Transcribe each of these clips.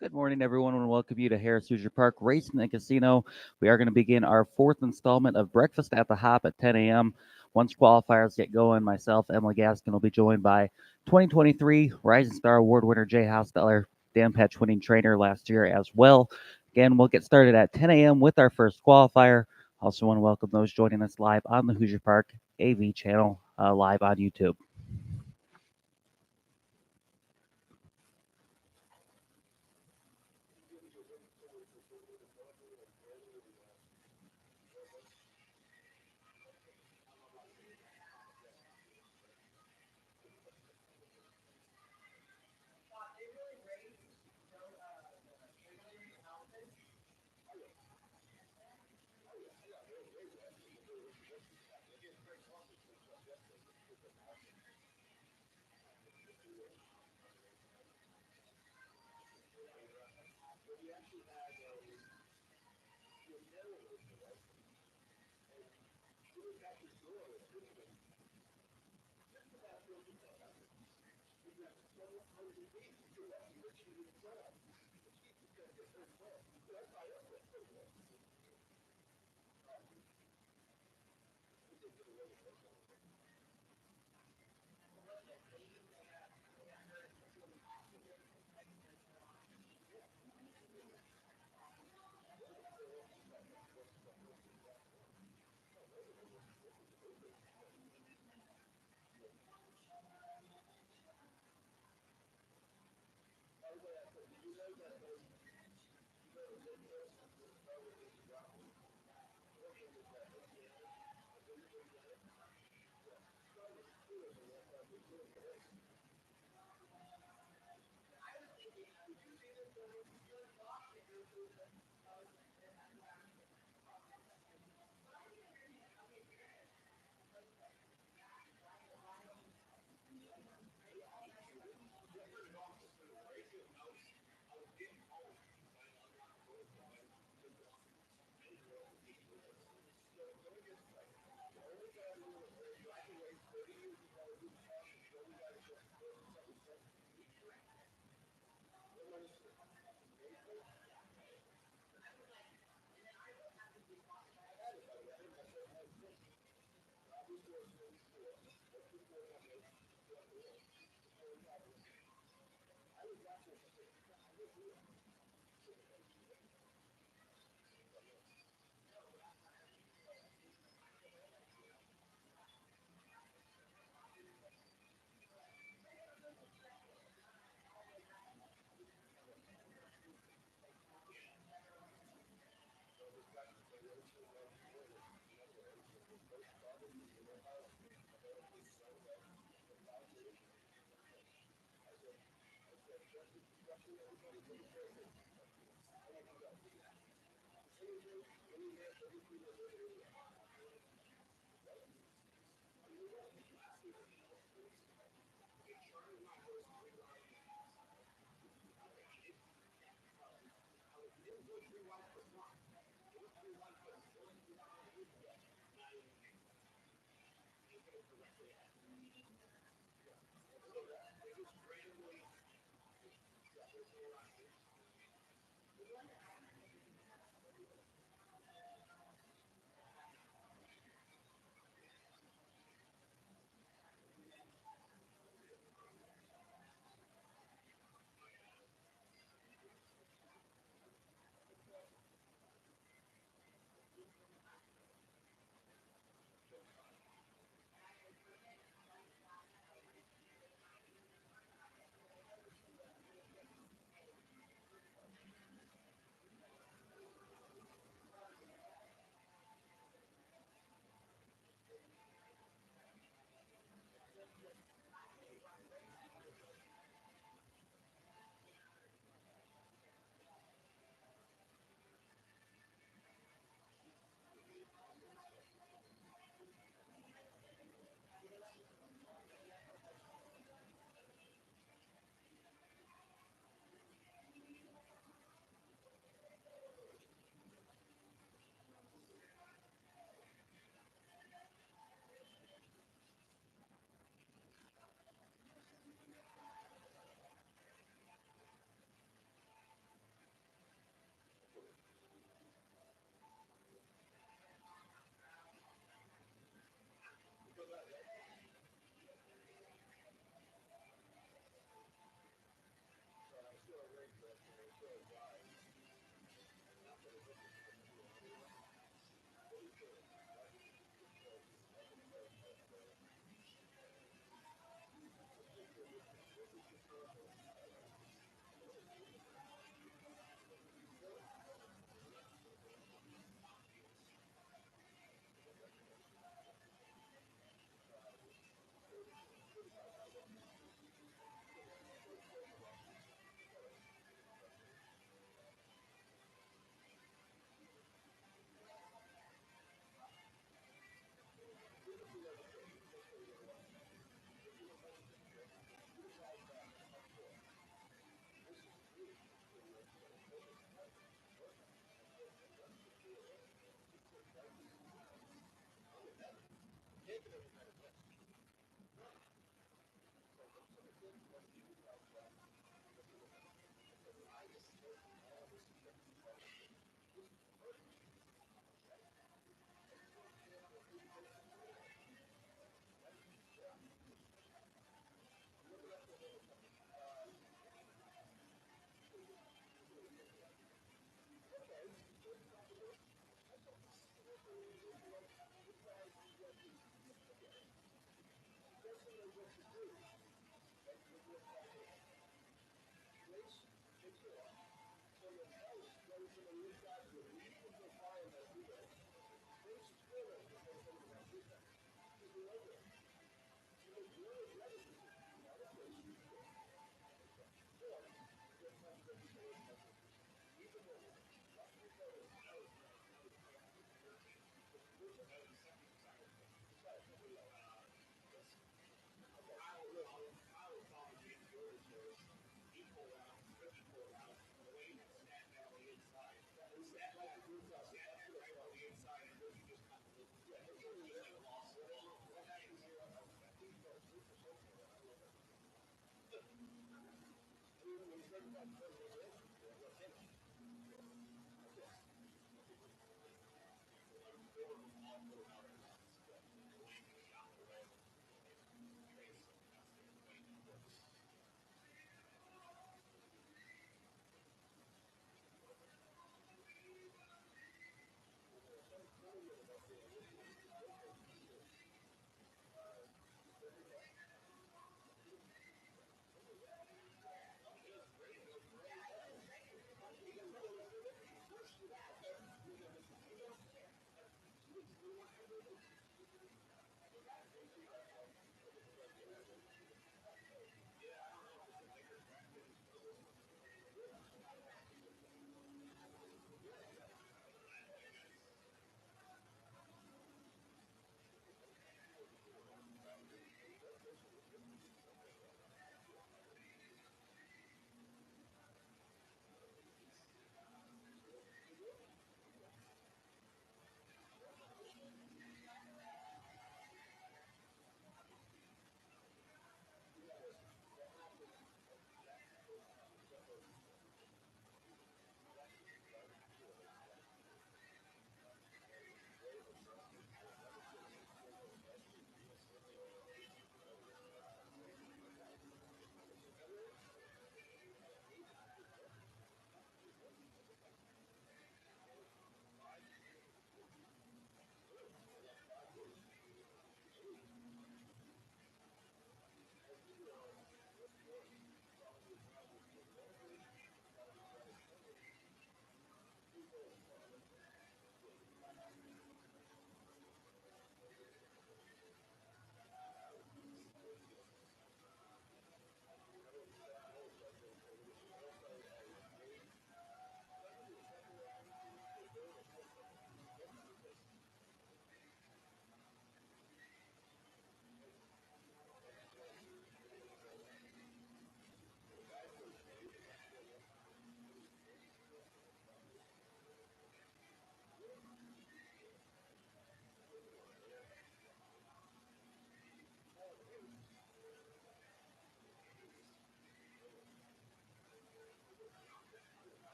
Good morning, everyone, and welcome you to Harris Hoosier Park Racing and Casino. We are going to begin our fourth installment of Breakfast at the Hop at 10 a.m. Once qualifiers get going, myself, Emily Gaskin, will be joined by 2023 Rising Star Award winner Jay Hosteller, Dan Petch winning trainer last year as well. Again, we'll get started at 10 a.m. with our first qualifier. Also want to welcome those joining us live on the Hoosier Park AV channel, live on YouTube.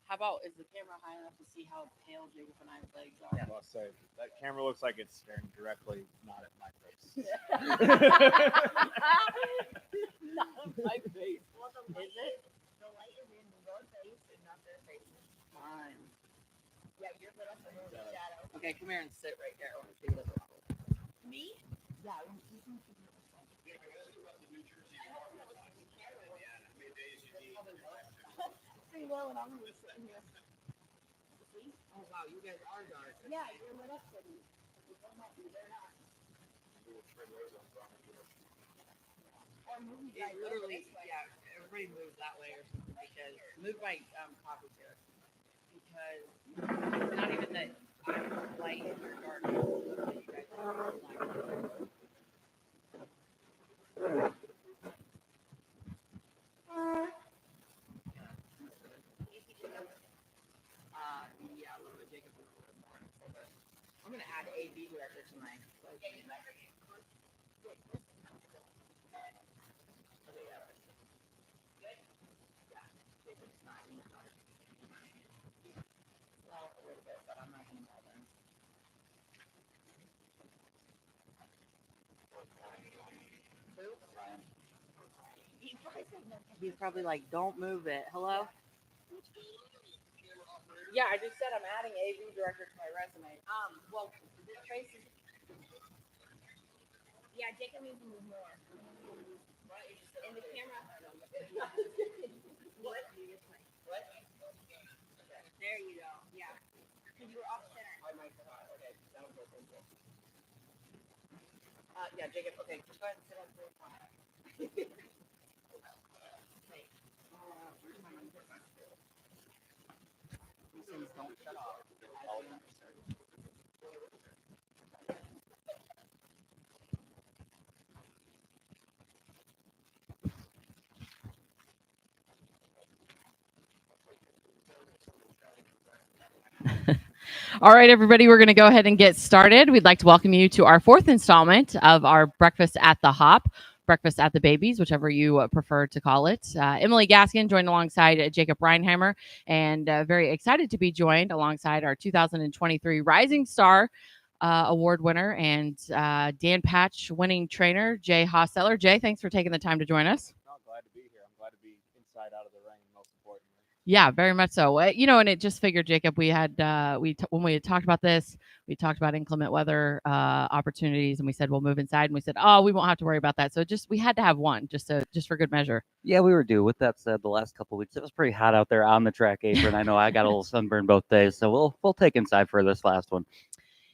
How about, is the camera high enough to see how pale Jacob and I's legs are? Yeah, I'll say that camera looks like it's staring directly not at my face. Not on my face. Is it? The light is in your face and not their faces. Fine. Yeah, you're lit up in the shadow. Okay, come here and sit right there. I want to see what it's like. Me? Yeah. Pretty well, and I'm going to be sitting here. Oh, wow, you guys are dark. Yeah, you're lit up for me. They're not. It literally, yeah, everybody moves that way or something because, move my coffee chair. Because it's not even that I'm light and you're dark. It's that you guys are light. Yeah, a little bit Jacob. I'm gonna add AV director to my. He's probably like, don't move it. Hello? Yeah, I just said I'm adding AV director to my resume. Well, this trace is. Yeah, Jacob needs to move more. In the camera. What? What? There you go. Yeah. Because you were off center. Okay, that'll go. Yeah, Jacob. Okay, just go ahead and sit on the corner. These things don't shut off. All right, everybody, we're going to go ahead and get started. We'd like to welcome you to our fourth installment of our Breakfast at the Hop, Breakfast at the Babies, whichever you prefer to call it. Emily Gaskin joined alongside Jacob Reinheimer, and very excited to be joined alongside our 2023 Rising Star Award winner and Dan Patch winning trainer, Jay Hosseller. Jay, thanks for taking the time to join us. No, glad to be here. I'm glad to be inside out of the rain, most importantly. Yeah, very much so. And it just figured, Jacob, we had when we had talked about this, we talked about inclement weather opportunities, and we said we'll move inside, and we said, oh, we won't have to worry about that. So we had to have one just for good measure. Yeah, we were due. With that said, the last couple of weeks it was pretty hot out there on the track apron. I know I got a little sunburn both days, so we'll take inside for this last one.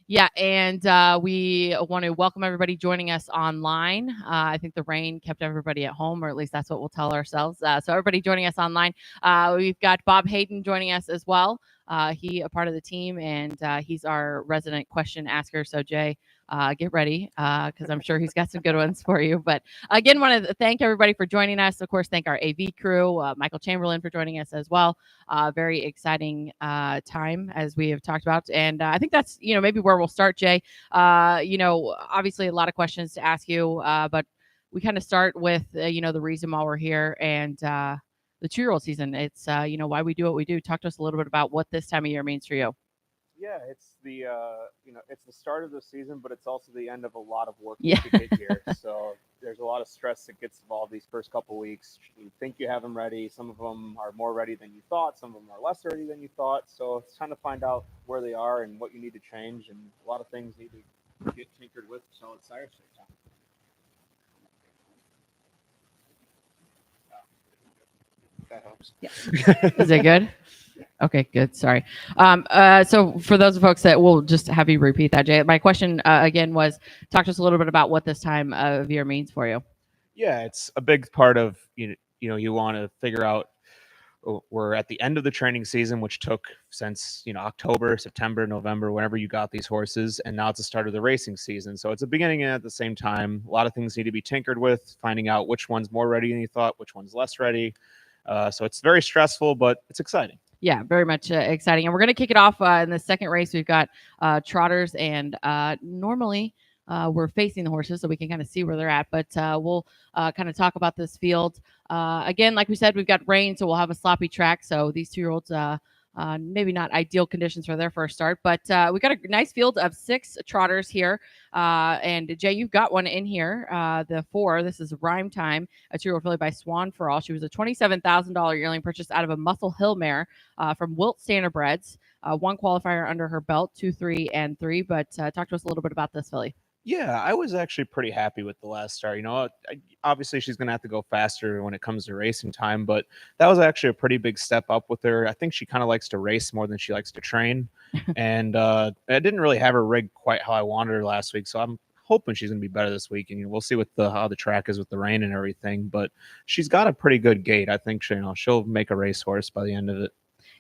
Yeah, and we want to welcome everybody joining us online. I think the rain kept everybody at home, or at least that's what we'll tell ourselves. So everybody joining us online. We've got Bob Hayden joining us as well. He a part of the team, and he's our resident question asker. So Jay, get ready because I'm sure he's got some good ones for you. But again, want to thank everybody for joining us. Of course, thank our AV crew, Michael Chamberlain for joining us as well. Very exciting time as we have talked about, and I think that's maybe where we'll start, Jay. Obviously a lot of questions to ask you, but we kind of start with the reason why we're here and the 2-year-old season. It's why we do what we do. Talk to us a little bit about what this time of year means for you. Yeah, it's the it's the start of the season, but it's also the end of a lot of work Yeah. to get here. So there's a lot of stress that gets involved these first couple weeks. You think you have them ready. Some of them are more ready than you thought. Some of them are less ready than you thought. So it's trying to find out where they are and what you need to change, and a lot of things need to get tinkered with. So it's Cyrus time. That helps. Yeah. Is it good? Okay, good. Sorry. So for those folks that will just have you repeat that, Jay, my question again was, talk to us a little bit about what this time of year means for you. Yeah, it's a big part of, you want to figure out, we're at the end of the training season, which took since, October, September, November, whenever you got these horses. And now it's the start of the racing season. So it's a beginning and at the same time. A lot of things need to be tinkered with, finding out which one's more ready than you thought, which one's less ready. So it's very stressful, but it's exciting. Yeah, very much exciting. And we're going to kick it off in the second race. We've got trotters, and normally we're facing the horses so we can kind of see where they're at. But we'll kind of talk about this field. Again, like we said, we've got rain, so we'll have a sloppy track. So these 2-year-olds, maybe not ideal conditions for their first start. But we got a nice field of 6 trotters here. And Jay, you've got one in here. The 4, this is Rhyme Time, a 2-year-old filly by Swan for All. She was a $27,000 yearling purchase out of a Muscle Hill mare from Wilt Standardbreds. 1 qualifier under her belt, 2, 3, and 3. But talk to us a little bit about this filly. Yeah, I was actually pretty happy with the last start. Obviously she's going to have to go faster when it comes to racing time, but that was actually a pretty big step up with her. I think she kind of likes to race more than she likes to train. And I didn't really have her rigged quite how I wanted her last week, so I'm hoping she's going to be better this week. And we'll see how the track is with the rain and everything, but she's got a pretty good gait. I think she'll make a racehorse by the end of it.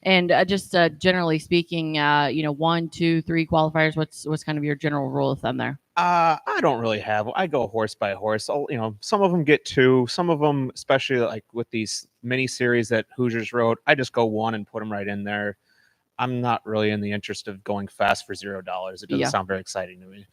And just generally speaking, 1, 2, 3 qualifiers. What's kind of your general rule of thumb there? I don't really have. I go horse by horse. Some of them get 2. Some of them, especially like with these mini series that Hoosiers wrote, I just go 1 and put them right in there. I'm not really in the interest of going fast for $0. It doesn't sound very exciting to me.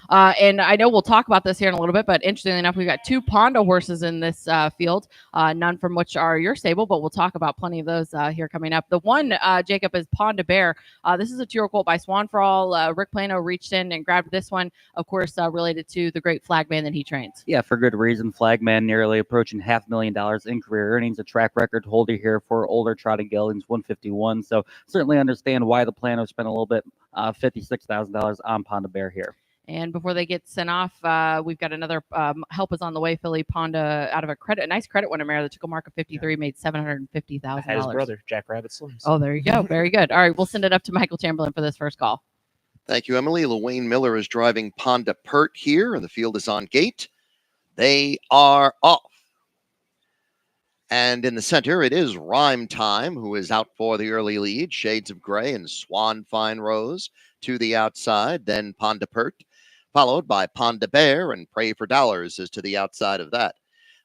And I know we'll talk about this here in a little bit, but interestingly enough, we've got 2 Pondo horses in this field, none from which are your stable, but we'll talk about plenty of those here coming up. The one, Jacob, is Ponda Bear. This is a 2-year-old colt by Swan for All. Rick Plano reached in and grabbed this one, of course, related to the great Flagman that he trains. Yeah, for good reason. Flagman nearly approaching $500,000 in career earnings, a track record holder here for older trotting geldings, 151. So certainly understand why the Plano spent a little bit, $56,000 on Ponda Bear here. And before they get sent off, we've got another help is on the way. Filly Ponda out of a nice credit winner mare that took a mark of 53, made $750,000. Had his brother, Jack Rabbit Slims. Oh, there you go. Very good. All right, we'll send it up to Michael Chamberlain for this first call. Thank you, Emily. Lewayne Miller is driving Ponda Pert here, and the field is on gate. They are off. And in the center, it is Rhyme Time, who is out for the early lead. Shades of Gray and Swan Fine Rose to the outside. Then Ponda Pert, followed by Ponda Bear, and Pray for Dollars is to the outside of that.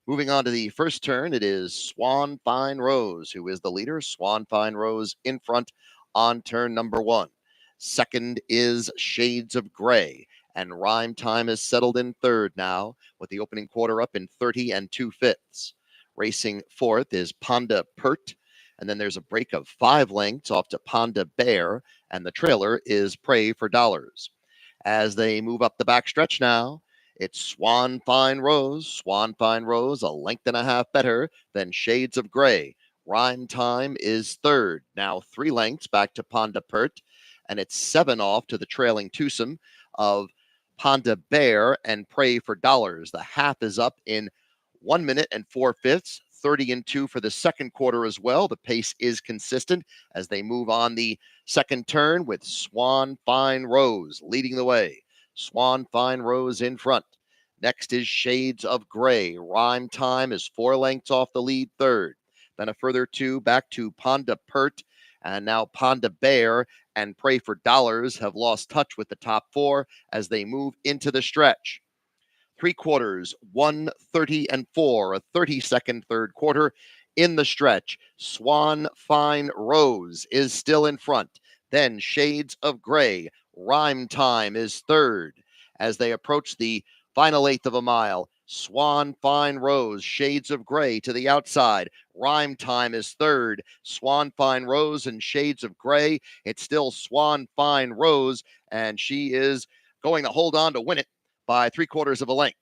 Moving on to the first turn, it is Swan Fine Rose, who is the leader. Swan Fine Rose in front on turn number 1. Second is Shades of Gray, and Rhyme Time is settled in third now, with the opening quarter up in 30 2/5. Racing fourth is Ponda Pert, and then there's a break of 5 lengths off to Ponda Bear, and the trailer is Pray for Dollars. As they move up the backstretch now, it's Swan Fine Rose. Swan Fine Rose, a length and a half better than Shades of Gray. Rhyme Time is third, now 3 lengths back to Ponda Pert, and it's 7 off to the trailing twosome of Ponda Bear and Pray for Dollars. The half is up in 1 minute and 4/5, 30 2 for the second quarter as well. The pace is consistent as they move on the second turn with Swan Fine Rose leading the way. Swan Fine Rose in front. Next is Shades of Gray. Rhyme Time is 4 lengths off the lead third. Then a further 2 back to Ponda Pert, and now Ponda Bear and Pray for Dollars have lost touch with the top 4 as they move into the stretch. 3 quarters, 1:30 and 4, a 30-second third quarter in the stretch. Swan Fine Rose is still in front. Then Shades of Gray. Rhyme Time is third. As they approach the final eighth of a mile, Swan Fine Rose, Shades of Gray to the outside. Rhyme Time is third. Swan Fine Rose and Shades of Gray. It's still Swan Fine Rose, and she is going to hold on to win it by 3/4 of a length.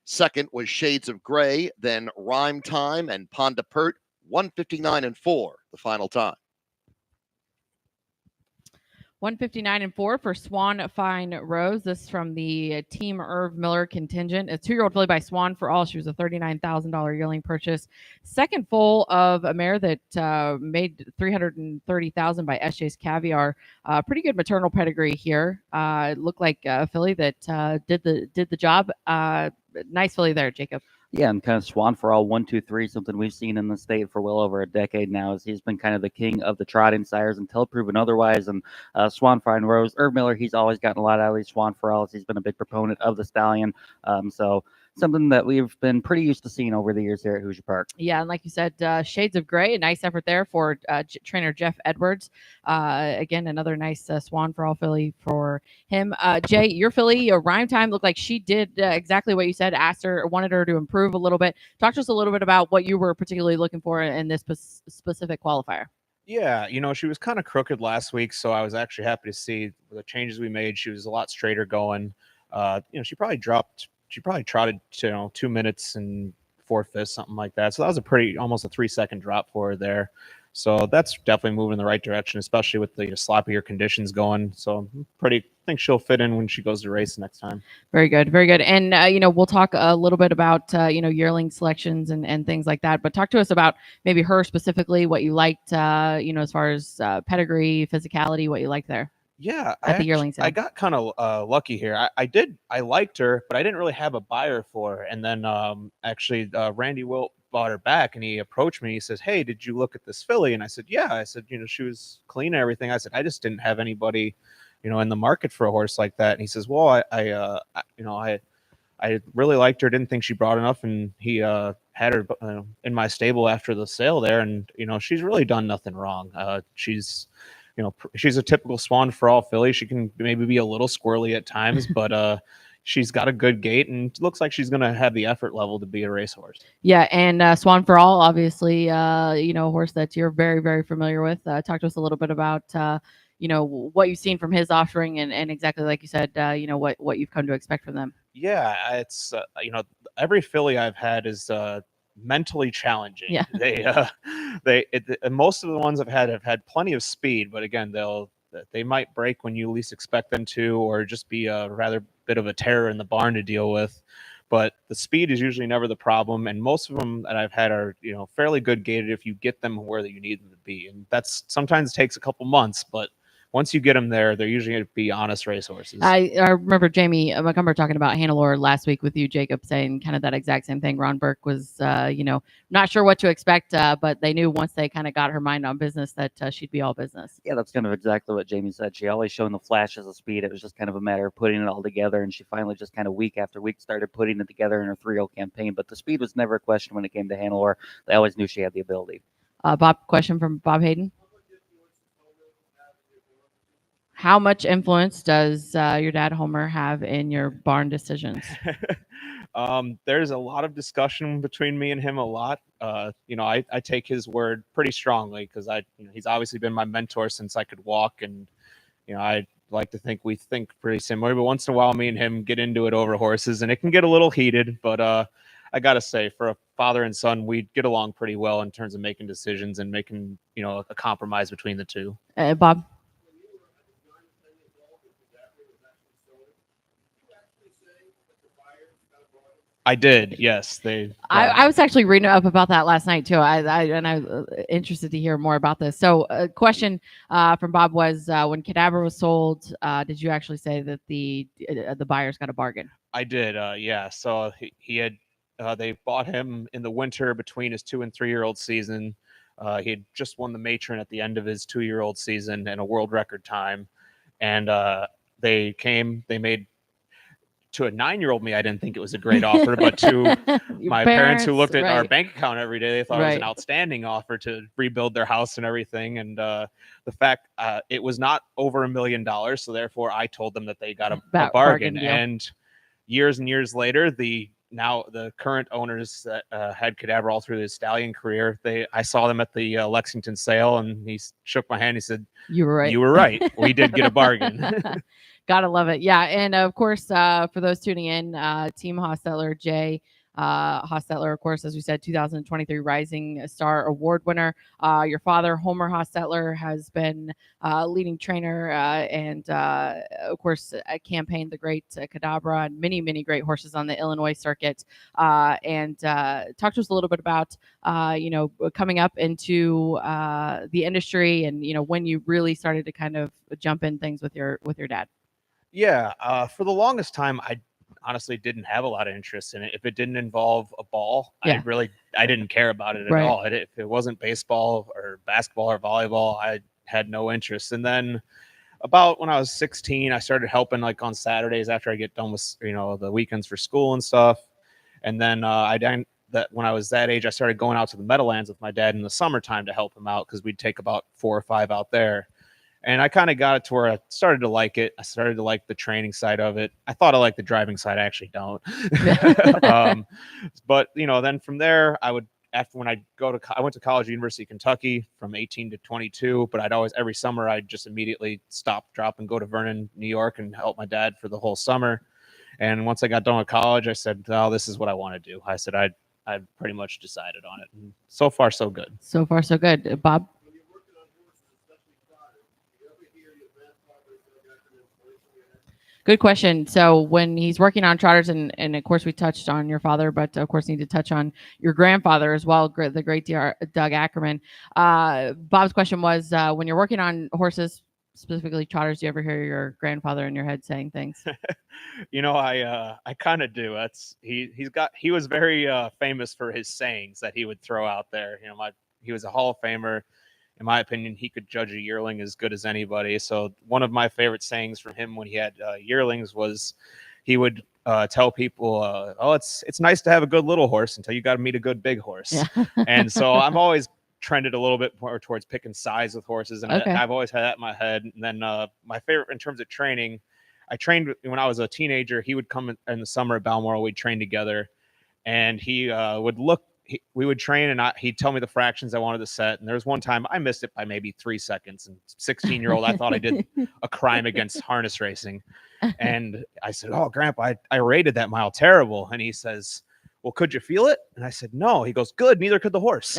Second was Shades of Gray, then Rhyme Time and Ponda Pert, 1:59 and 4, the final time. 1:59 and 4 for Swan Fine Rose. This is from the Team Irv Miller contingent. A 2-year-old filly by Swan for All. She was a $39,000 yearling purchase. Second full of a mare that made $330,000 by SJ's Caviar. Pretty good maternal pedigree here. It looked like a filly that did the job. Nice filly there, Jacob. Yeah, and kind of Swan for All 1, 2, 3, something we've seen in the state for well over a decade now, as he's been kind of the king of the trotting sires until proven otherwise. And Swan Fine Rose, Irv Miller, he's always gotten a lot out of these Swan for Alls. He's been a big proponent of the stallion. So something that we've been pretty used to seeing over the years here at Hoosier Park. Yeah, and like you said, shades of gray. A nice effort there for trainer Jeff Edwards. Again, another nice swan for all filly for him. Jay, your filly, Rhyme Time, looked like she did exactly what you said. Asked her, wanted her to improve a little bit. Talk to us a little bit about what you were particularly looking for in this specific qualifier. Yeah, she was kind of crooked last week, so I was actually happy to see the changes we made. She was a lot straighter going. She probably trotted 2 minutes and 4/5, something like that. So that was almost a 3-second drop for her there. So that's definitely moving in the right direction, especially with the sloppier conditions going. So I think she'll fit in when she goes to race next time. Very good, very good. And we'll talk a little bit about yearling selections and things like that. But talk to us about maybe her specifically, what you liked, as far as pedigree, physicality, what you liked there. Yeah, at the yearling sale. I got kind of lucky here. I liked her, but I didn't really have a buyer for her. And then Randy Wilt bought her back, and he approached me. He says, "Hey, did you look at this filly?" And I said, "Yeah." I said, "She was clean and everything." I said, "I just didn't have anybody, in the market for a horse like that." And he says, "Well, I really liked her. Didn't think she brought enough." And he had her in my stable after the sale there, and she's really done nothing wrong. She's a typical swan for all filly. She can maybe be a little squirrely at times, but she's got a good gait and looks like she's going to have the effort level to be a racehorse. Yeah, and Swan for All, obviously, a horse that you're very, very familiar with. Talk to us a little bit about, what you've seen from his offering and exactly like you said, what you've come to expect from them. Yeah, it's every filly I've had is mentally challenging. Yeah. Most of the ones I've had plenty of speed, but again, they might break when you least expect them to, or just be a rather bit of a terror in the barn to deal with. But the speed is usually never the problem, and most of them that I've had are fairly good gated if you get them where you need them to be, and that's sometimes takes a couple months, but once you get them there, they're usually going to be honest racehorses. I remember Jamie Montgomery talking about Hannelore last week with you, Jacob, saying kind of that exact same thing. Ron Burke was, not sure what to expect, but they knew once they kind of got her mind on business that she'd be all business. Yeah, that's kind of exactly what Jamie said. She always shown the flashes of speed. It was just kind of a matter of putting it all together, and she finally just kind of week after week started putting it together in her 3-0 campaign. But the speed was never a question when it came to Hannelore. They always knew she had the ability. Bob, question from Bob Hayden. How much influence does your dad, Homer, have in your barn decisions? There's a lot of discussion between me and him a lot. I take his word pretty strongly because he's obviously been my mentor since I could walk, and I like to think we think pretty similar. But once in a while, me and him get into it over horses, and it can get a little heated. But I gotta say, for a father and son, we get along pretty well in terms of making decisions and making a compromise between the two. Bob. I did, yes. I was actually reading up about that last night too. I interested to hear more about this. So, a question from Bob was, when Cadabra was sold, did you actually say that the buyers got a bargain? I did, yeah. So he had they bought him in the winter between his 2- and 3-year-old season. He had just won the matron at the end of his 2-year-old season and a world record time, and they made. To a 9-year-old me, I didn't think it was a great offer, but to my parents who looked at our bank account every day, they thought it was an outstanding offer to rebuild their house and everything. And the fact it was not over $1 million, so therefore I told them that they got a bargain. And years later, the current owners that had Cadabra all through his stallion career, I saw them at the Lexington sale, and he shook my hand. He said, "You were right. You were right. We did get a bargain." Gotta love it. Yeah. And of course, for those tuning in, Team Hostetler, Jay Hostetler, of course, as we said, 2023 Rising Star Award winner. Your father, Homer Hostetler, has been leading trainer and, of course, campaigned the great Cadabra and many, many great horses on the Illinois circuit. And talk to us a little bit about, coming up into the industry and, when you really started to kind of jump in things with your dad. Yeah, for the longest time, I honestly didn't have a lot of interest in it. If it didn't involve a ball, I didn't care about it at all. If it wasn't baseball or basketball or volleyball, I had no interest. And then about when I was 16, I started helping like on Saturdays after I get done with the weekends for school and stuff. And then that when I was that age, I started going out to the Meadowlands with my dad in the summertime to help him out because we'd take about 4 or 5 out there. And I kind of got it to where I started to like it. I started to like the training side of it. I thought I liked the driving side. I actually don't. But then from there, I went to college, University of Kentucky, from 18 to 22. But every summer, I'd just immediately stop, drop, and go to Vernon, New York, and help my dad for the whole summer. And once I got done with college, I said, "Oh, this is what I want to do." I said, I'd pretty much decided on it. And so far, so good. So far, so good. Bob? Good question. So when he's working on trotters, and of course we touched on your father, but of course need to touch on your grandfather as well, the great Doug Ackerman. Bob's question was, when you're working on horses, specifically trotters, do you ever hear your grandfather in your head saying things? I kind of do. He was very famous for his sayings that he would throw out there. He was a Hall of Famer. In my opinion, he could judge a yearling as good as anybody. So one of my favorite sayings from him when he had yearlings was he would tell people, "Oh, it's nice to have a good little horse until you got to meet a good big horse." Yeah. And so I've always trended a little bit more towards picking size with horses, and Okay. I've always had that in my head. And then my favorite in terms of training, I trained when I was a teenager. He would come in the summer at Balmoral. We'd train together, and he would look. We would train, and he'd tell me the fractions I wanted to set. And there was one time I missed it by maybe 3 seconds. And 16-year-old, I thought I did a crime against harness racing. And I said, "Oh, Grandpa, I rated that mile terrible." And he says, "Well, could you feel it?" And I said, "No." He goes, "Good, neither could the horse."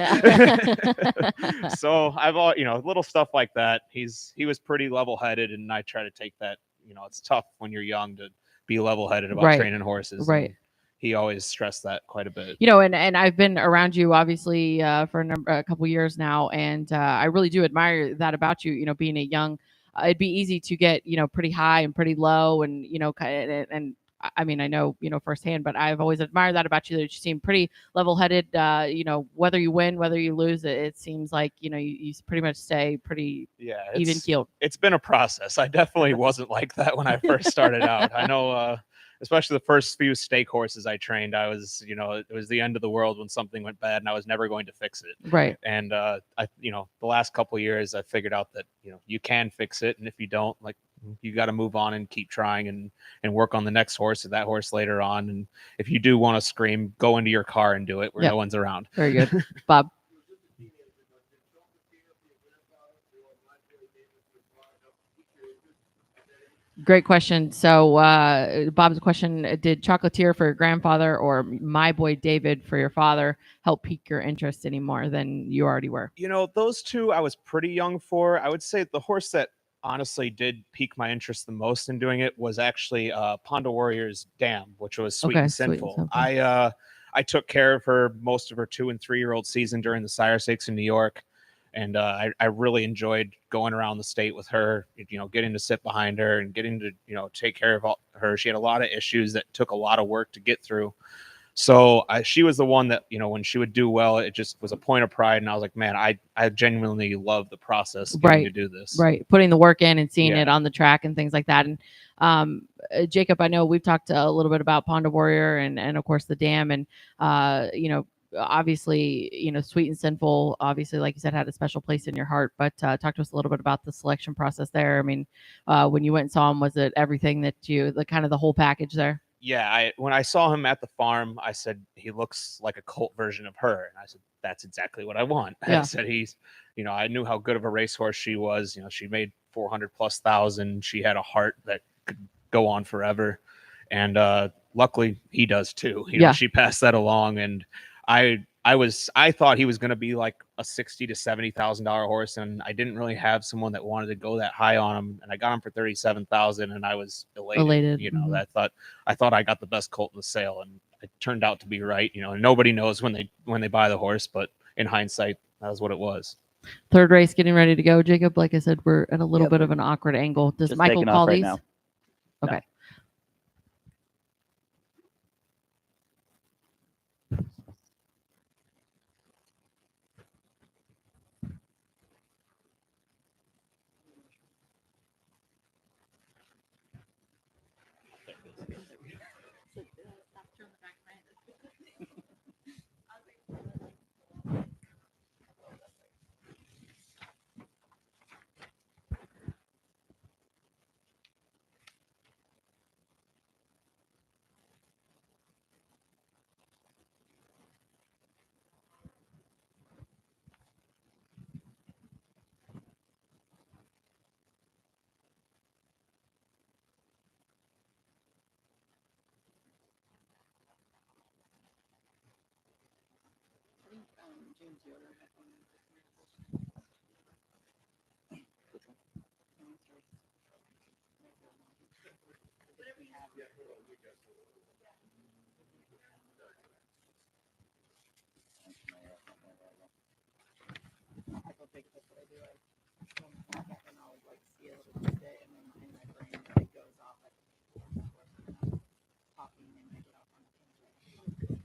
So I've all little stuff like that. He was pretty level-headed, and I try to take that. It's tough when you're young to be level-headed about Right. training horses. Right. And he always stressed that quite a bit. And I've been around you obviously for a couple years now, and I really do admire that about you. Being a young, it'd be easy to get pretty high and pretty low, and and I mean I know firsthand, but I've always admired that about you. That you seem pretty level-headed. Whether you win, whether you lose, it seems like you pretty much stay pretty even keeled. It's been a process. I definitely wasn't like that when I first started out. I know. Especially the first few stake horses I trained, I was, it was the end of the world when something went bad, and I was never going to fix it. Right. And the last couple of years, I figured out that you can fix it, and if you don't, like, you got to move on and keep trying and work on the next horse or that horse later on. And if you do want to scream, go into your car and do it where no one's around. Very good, Bob. Great question. So Bob's question, did Chocolatier for your grandfather or My Boy David for your father help pique your interest any more than you already were? Those two I was pretty young for. I would say the horse that honestly did pique my interest the most in doing it was actually Ponda Warrior's Dam, which was Sweet and Sinful. I took care of her most of her 2 and 3-year-old season during the Sire Stakes in New York. And I really enjoyed going around the state with her, getting to sit behind her and getting to, take care of her. She had a lot of issues that took a lot of work to get through. So she was the one that, when she would do well, it just was a point of pride. And I was like, man, I genuinely love the process of getting to do this. Right. Putting the work in and seeing it on the track and things like that. And Jacob, I know we've talked a little bit about Ponda Warrior and of course the Dam, and, obviously, Sweet and Sinful, obviously, like you said, had a special place in your heart, but talk to us a little bit about the selection process there. I mean, when you went and saw him, was it everything that the whole package there? Yeah, when I saw him at the farm, I said, he looks like a cult version of her. And I said, that's exactly what I want. Yeah. I said, I knew how good of a racehorse she was. She made 400,000+. She had a heart that could go on forever. And luckily he does too. She passed that along, and I thought he was going to be like a $60,000 to $70,000 horse, and I didn't really have someone that wanted to go that high on him, and I got him for $37,000, and I was elated. I thought I got the best colt in the sale, and it turned out to be right. Nobody knows when they buy the horse, but in hindsight, that was what it was. Third race getting ready to go, Jacob. Like I said, we're at a little bit of an awkward angle. Does Just Michael call right these? Now. Okay. June's yoga headphone. I go big, that's what I do. And I'll like see a little bit, and then in my brain it goes off like talking, and I get off on a tangent.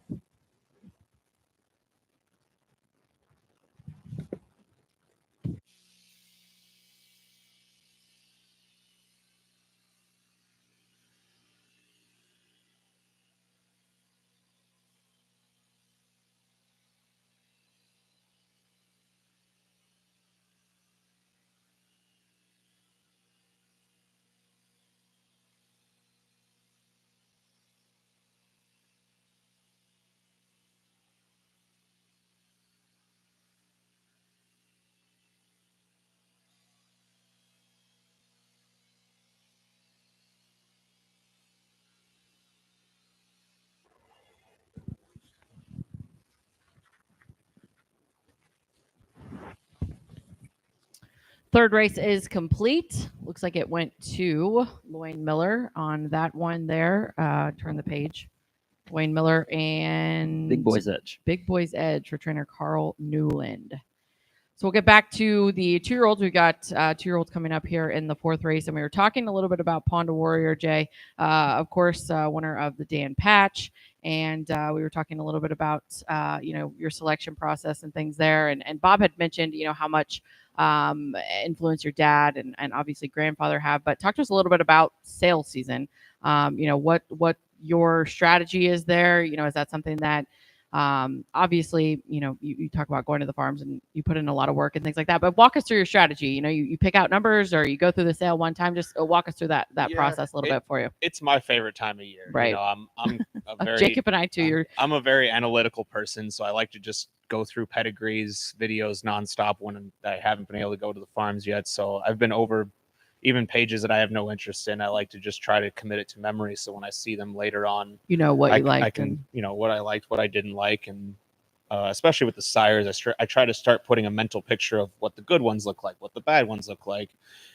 Third race is complete. Looks like it went to Wayne Miller on that one there. Turn the page. Wayne Miller and Big Boy's Edge. Big Boy's Edge for trainer Carl Newland. So we'll get back to the 2-year-olds. We've got 2-year-olds coming up here in the fourth race, and we were talking a little bit about Ponda Warrior, Jay, of course, winner of the Dan Patch, and we were talking a little bit about your selection process and things there, and Bob had mentioned how much influence your dad and obviously grandfather have, but talk to us a little bit about sales season. What your strategy is there. Is that something that obviously, you talk about going to the farms and you put in a lot of work and things like that, but walk us through your strategy. You pick out numbers or you go through the sale one time. Just walk us through that process a little bit for you. It's my favorite time of year. Right. I'm a very Jacob and I too. I'm a very analytical person, so I like to just go through pedigrees, videos nonstop when I haven't been able to go to the farms yet. So I've been over even pages that I have no interest in. I like to just try to commit it to memory, so when I see them later on, what you liked. I can, what I liked, what I didn't like, and especially with the sires, I try to start putting a mental picture of what the good ones look like, what the bad ones look like,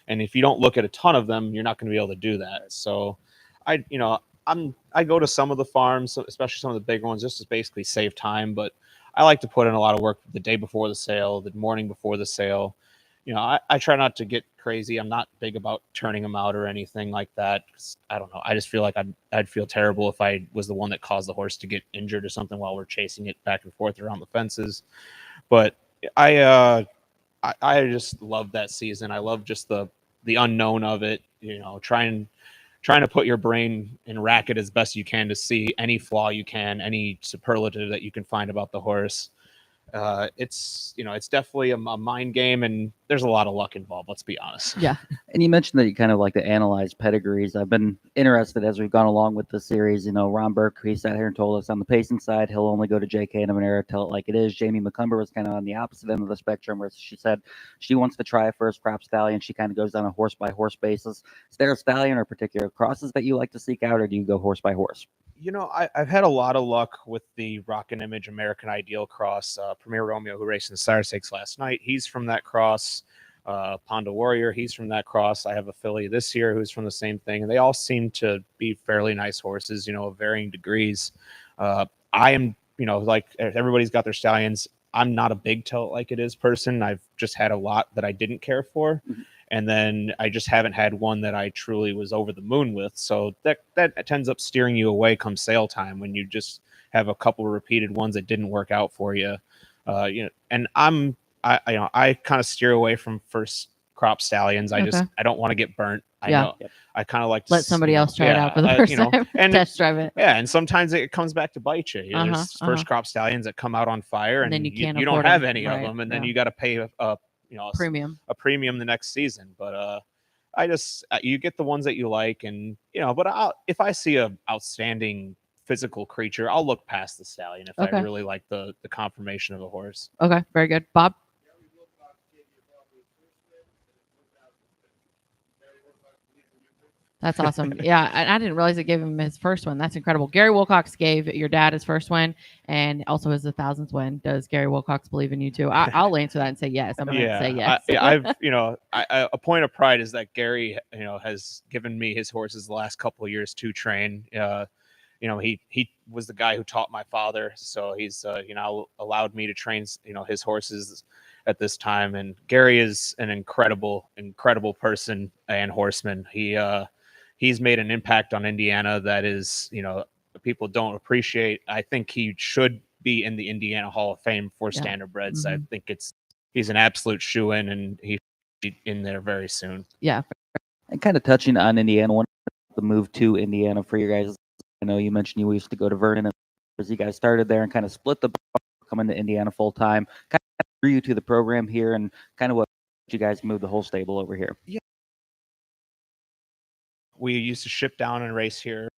and if you don't look at a ton of them, you're not going to be able to do that. So I go to some of the farms, especially some of the bigger ones, just to basically save time, but I like to put in a lot of work the day before the sale, the morning before the sale. I try not to get crazy. I'm not big about turning them out or anything like that. I don't know. I just feel like I'd feel terrible if I was the one that caused the horse to get injured or something while we're chasing it back and forth around the fences. But I just love that season. I love just the unknown of it. Trying to put your brain in racket as best you can to see any flaw you can, any superlative that you can find about the horse. It's definitely a mind game, and there's a lot of luck involved. Let's be honest. Yeah. And you mentioned that you kind of like to analyze pedigrees. I've been interested as we've gone along with the series. Ron Burke, he sat here and told us on the pacing side, he'll only go to JK and Monera, tell it like it is. Jamie McCumber was kind of on the opposite end of the spectrum, where she said she wants to try a first crop stallion. She kind of goes on a horse by horse basis. Is there a stallion or particular crosses that you like to seek out, or do you go horse by horse? I've had a lot of luck with the Rockin' Image American Ideal cross. Premier Romeo, who raced in the Sire Stakes last night, he's from that cross. Ponda Warrior, he's from that cross. I have a filly this year who's from the same thing, and they all seem to be fairly nice horses, of varying degrees. I am, like everybody's got their stallions. I'm not a big tell it like it is person. I've just had a lot that I didn't care for. Mm-hmm. And then I just haven't had one that I truly was over the moon with. So that ends up steering you away come sale time when you just have a couple of repeated ones that didn't work out for you. And I kind of steer away from first crop stallions. I don't want to get burnt. I know. I kind of like to let somebody else try it out for the first time and test drive it. Yeah, and sometimes it comes back to bite you. There's first crop stallions that come out on fire, and then you don't have any of them, and then you got to pay a premium the next season. But you get the ones that you like, and but if I see a outstanding physical creature, I'll look past the stallion if I really like the conformation of the horse. Okay, very good. Bob? That's awesome. Yeah, I didn't realize it gave him his first win. That's incredible. Gary Wilcox gave your dad his first win and also his 1,000th win. Does Gary Wilcox believe in you too? I'll answer that and say yes. I'm going to say yes. I've a point of pride is that Gary has given me his horses the last couple of years to train. He was the guy who taught my father, so he's allowed me to train his horses at this time. And Gary is an incredible person and horseman. He's made an impact on Indiana that is people don't appreciate. I think he should be in the Indiana Hall of Fame for standardbreds. Mm-hmm. I think he's an absolute shoo-in, and he's in there very soon. Yeah. And kind of touching on Indiana, the move to Indiana for you guys. I know you mentioned you used to go to Vernon as you guys started there and kind of split the coming to Indiana full time. Kind of drew you to the program here, and kind of what you guys moved the whole stable over here. Yeah. We used to ship down and race here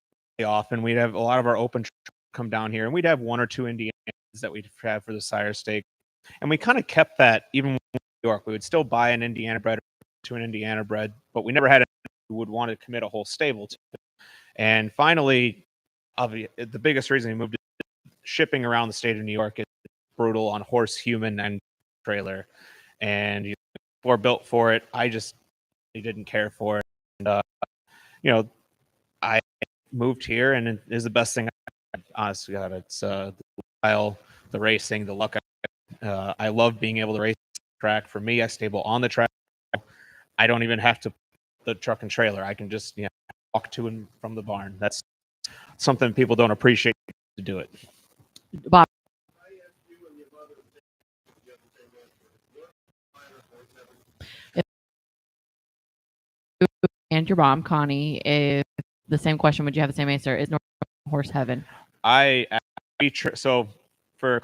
often. We'd have a lot of our open come down here, and we'd have one or two Indians that we'd have for the sire stake. And we kind of kept that even in New York. We would still buy an Indiana bred to an Indiana bred, but we never had who would want to commit a whole stable to it. And finally, the biggest reason we moved shipping around the state of New York is brutal on horse, human, and trailer. And we're built for it. I just didn't care for it. And, I moved here, and it is the best thing. Honestly, God, it's the style, the racing, the luck. I love being able to race the track. For me, I stable on the track. I don't even have to the truck and trailer. I can just walk to and from the barn. That's something people don't appreciate to do it. Bob. And your mom, Connie, if the same question, would you have the same answer? Is North horse heaven? So for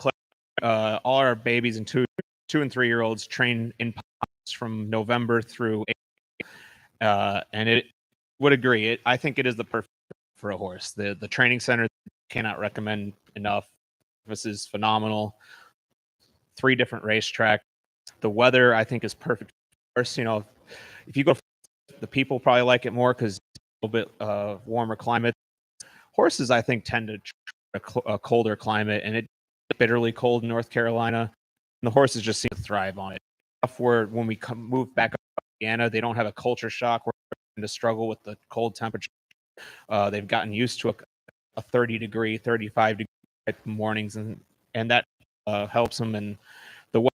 all our babies and 2 and 3 year olds train in ponds from November through April. And it would agree. I think it is the perfect for a horse. The training center cannot recommend enough. This is phenomenal. 3 different racetracks. The weather I think is perfect for a horse. If you go, the people probably like it more because it's a little bit warmer climate. Horses I think tend to a colder climate, and it's bitterly cold in North Carolina. And the horses just seem to thrive on it. When we move back up to Indiana, they don't have a culture shock. We're going to struggle with the cold temperature. They've gotten used to a 30-degree, 35-degree mornings, and that helps them. And the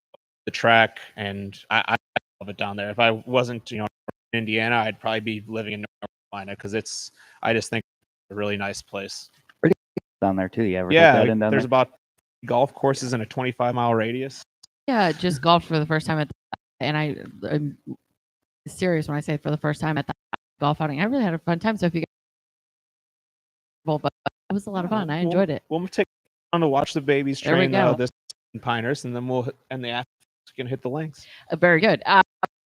track, and I love it down there. If I wasn't, in Indiana, I'd probably be living in North Carolina because I just think it's a really nice place. Pretty down there too. You ever get that in down there's there? About golf courses in a 25-mile radius. Yeah, just golfed for the first time and I'm serious when I say for the first time at the golf outing. I really had a fun time. So if you guys, but it was a lot of fun. I enjoyed it. We'll take on to watch the babies train this in Pinehurst, and then the athletes can hit the links. Very good.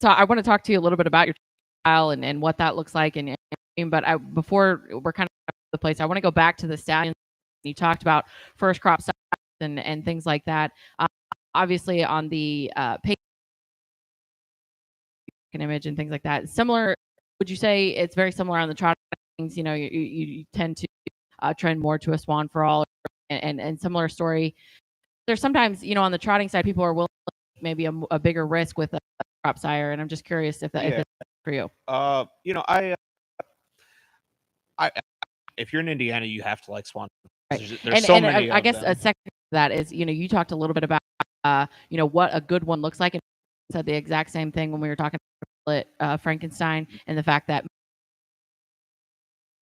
So I want to talk to you a little bit about your style and what that looks like. But before we're kind of the place, I want to go back to the stallions. You talked about first crop size and things like that. Obviously, on the pay image and things like that. Similar, would you say it's very similar on the trot things? You tend to trend more to a Swan for All and similar story. There's sometimes, on the trotting side, people are willing to take maybe a bigger risk with a crop sire, and I'm just curious if that's for you. If you're in Indiana, you have to like Swan. Right. There's so many. I guess a second to that is, you talked a little bit about, what a good one looks like, and said the exact same thing when we were talking about Frankenstein and the fact that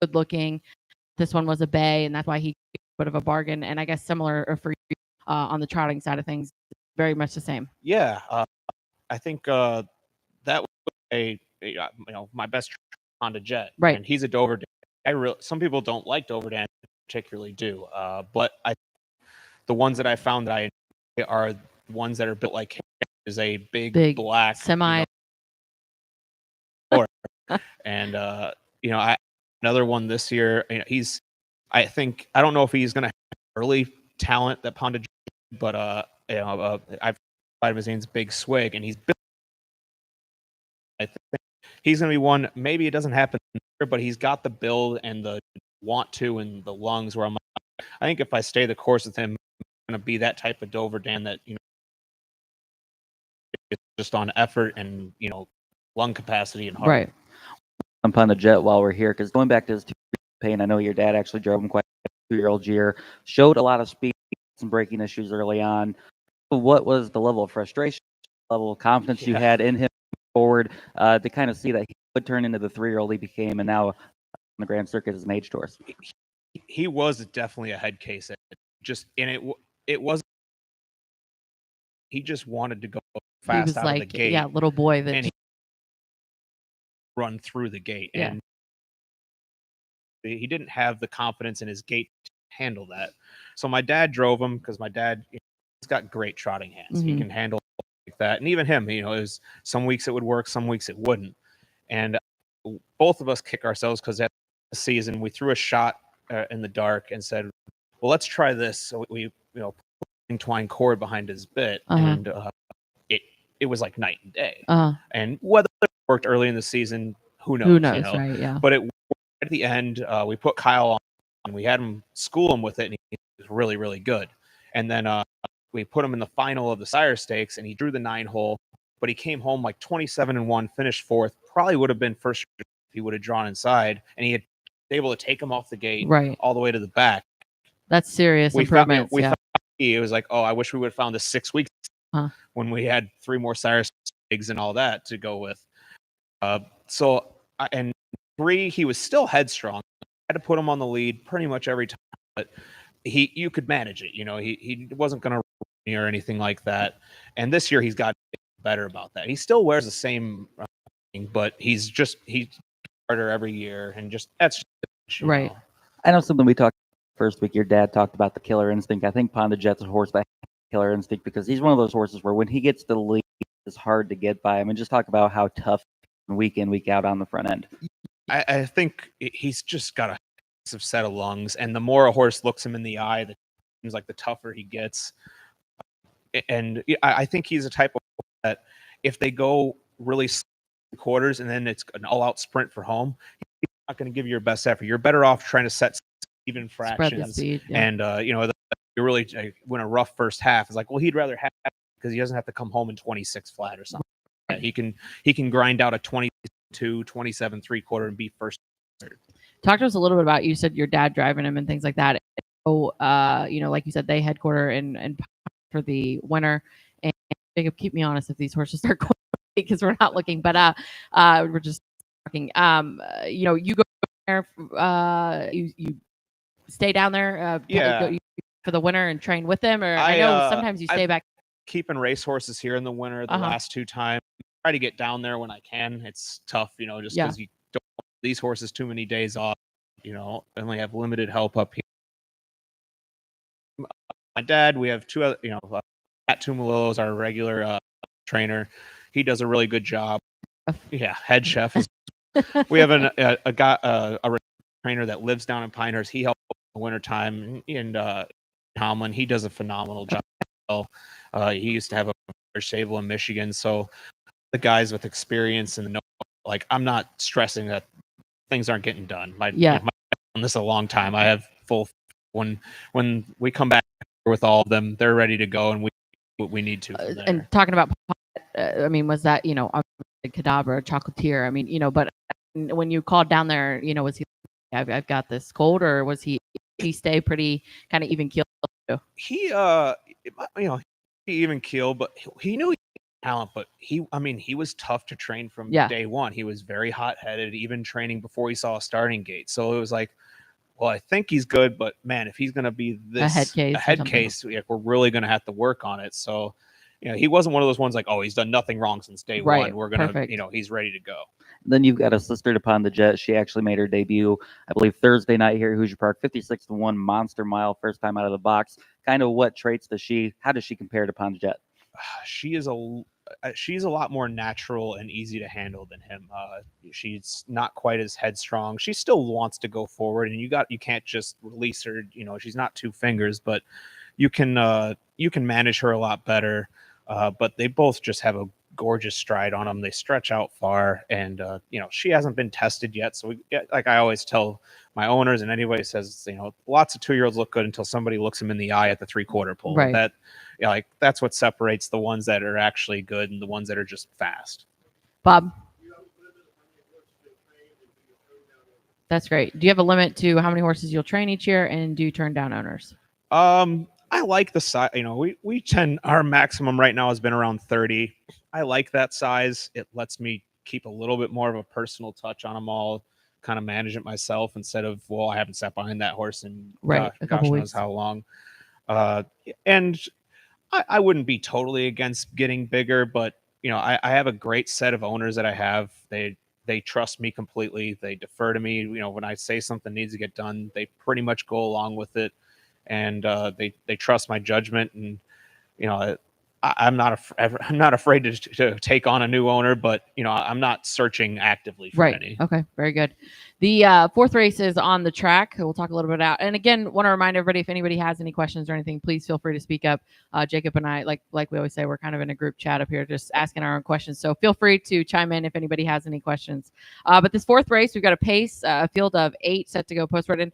good looking. This one was a bay, and that's why he a bit of a bargain. And I guess similar for you on the trotting side of things, very much the same. Yeah, I think that was my best Honda Jet, right? And he's a Dover Dan. Some people don't like Dover Dan, particularly do, but the ones that I found that I enjoy are ones that are built like him. Is a big black semi. And another one this year. I don't know if he's going to have early talent that Ponda, but I've tried Mazine's Big Swig, and he's built. I think he's going to be one. Maybe it doesn't happen, but he's got the build and the want to and the lungs. Where I think if I stay the course with him, I'm going to be that type of Dover Dan that it's just on effort and lung capacity and heart. Right. Jump on the jet while we're here, because going back to his pain, I know your dad actually drove him quite a 2-year-old year, showed a lot of speed, some braking issues early on. What was the level of frustration, level of confidence you had in him forward to kind of see that he would turn into the 3-year-old he became, and now on the Grand Circuit as major tours? He was definitely a head case. It was. He just wanted to go fast was out like, of the gate. yeah, little boy that and he run through the gate, and he didn't have the confidence in his gait to handle that. So my dad drove him because my dad, he's got great trotting hands. He can handle like that, and even him, it was some weeks it would work, some weeks it wouldn't, and both of us kick ourselves because at the season we threw a shot in the dark and said, well, let's try this. So we twine cord behind his bit, and it was like night and day. And whether it worked early in the season, who knows? Right? Yeah. But it at the end, we put Kyle on, and we had him school him with it, and he was really, really good. And then we put him in the final of the Sire Stakes, and he drew the 9-hole, but he came home like 27-1, finished 4th. Probably would have been first if he would have drawn inside, and he had been able to take him off the gate all the way to the back. That's serious improvements. Thought it was like, oh, I wish we would have found this 6 weeks when we had 3 more Sire Stakes and all that to go with. And 3, he was still headstrong. I had to put him on the lead pretty much every time, but you could manage it. He wasn't going to run or anything like that. And this year he's got better about that. He still wears the same thing, but he's harder every year, and that's right. I know something we talked first week. Your dad talked about the killer instinct. I think Pond the Jet's a horse that has killer instinct because he's one of those horses where when he gets the lead, it's hard to get by him. And just talk about how tough week in, week out on the front end. I think he's just got a massive set of lungs, and the more a horse looks him in the eye, the seems like the tougher he gets. And I think he's a type of horse that if they go really quarters and then it's an all-out sprint for home, you're not going to give your best effort. You're better off trying to set even fractions, speed, and you really win a rough first half. It's like, well, he'd rather have because he doesn't have to come home in 26 flat or something. He can grind out a 22, 27 3/4 and be first. Talk to us a little bit about, you said your dad driving him and things like that. So, like you said, they headquarter and for the winter. And Jacob, keep me honest if these horses start going because we're not looking, but we're just talking. You go there, you stay down there, for the winter and train with them, or I know sometimes you stay back. Keeping race horses here in the winter. The last 2 times, try to get down there when I can. It's tough, just because you don't want these horses too many days off. Only have limited help up here. My dad, we have 2 other, Pat Tumalillo's our regular trainer. He does a really good job. Yeah, head chef. We have a guy, a trainer that lives down in Pinehurst. He helps in the wintertime, and Tomlin, he does a phenomenal job. He used to have a stable in Michigan, so the guys with experience and I'm not stressing that things aren't getting done. I've done this a long time. I have full when we come back with all of them, they're ready to go, and we need to. And talking about, was that Cadabra, Chocolatier? But when you called down there, was he? I've got this cold, or was he stay pretty kind of even keel? He even keel, but he knew he had talent. But he was tough to train from day one. He was very hot-headed, even training before he saw a starting gate. So it was like, well, I think he's good, but man, if he's going to be a head case, we're really going to have to work on it. So, he wasn't one of those ones like, oh, he's done nothing wrong since day one. We're going to, he's ready to go. Then you've got a sister to Pond the Jet. She actually made her debut, I believe, Thursday night here at Hoosier Park, 56-1 monster mile, first time out of the box. Kind of what traits how does she compare to Pond the Jet? She's a lot more natural and easy to handle than him. She's not quite as headstrong. She still wants to go forward, and you can't just release her. She's not 2 fingers, but you can manage her a lot better. But they both just have a gorgeous stride on them. They stretch out far, and she hasn't been tested yet. So like I always tell my owners and anybody says, lots of 2-year-olds look good until somebody looks them in the eye at the 3/4 pole. Right. That's what separates the ones that are actually good and the ones that are just fast. Bob. That's great. Do you have a limit to how many horses you'll train each year, and do you turn down owners? I like the size. We tend, our maximum right now has been around 30. I like that size. It lets me keep a little bit more of a personal touch on them all, kind of manage it myself instead of, I haven't sat behind that horse in Right, a couple gosh knows weeks. how long. And I wouldn't be totally against getting bigger, but I have a great set of owners that I have. They trust me completely. They defer to me. When I say something needs to get done, they pretty much go along with it, and they trust my judgment. And I'm not afraid to take on a new owner, but I'm not searching actively for any. Okay, very good. The fourth race is on the track. We'll talk a little bit out. And again, want to remind everybody, if anybody has any questions or anything, please feel free to speak up. Jacob and I, like we always say, we're kind of in a group chat up here, just asking our own questions. So feel free to chime in if anybody has any questions. But this fourth race, we've got a pace, a field of 8 set to go post-road. And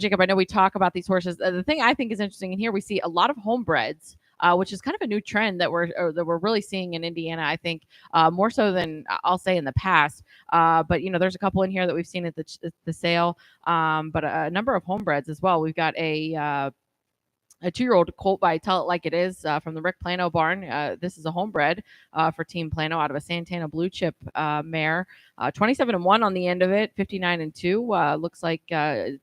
Jacob, I know we talk about these horses. The thing I think is interesting in here, we see a lot of homebreds. Which is kind of a new trend that we're really seeing in Indiana. I think more so than I'll say in the past. But there's a couple in here that we've seen at the sale, but a number of homebreds as well. We've got a 2-year-old colt by Tell It Like It Is from the Rick Plano barn. This is a homebred for Team Plano out of a Santana Blue Chip mare. 27-1 on the end of it, 59-2. Looks like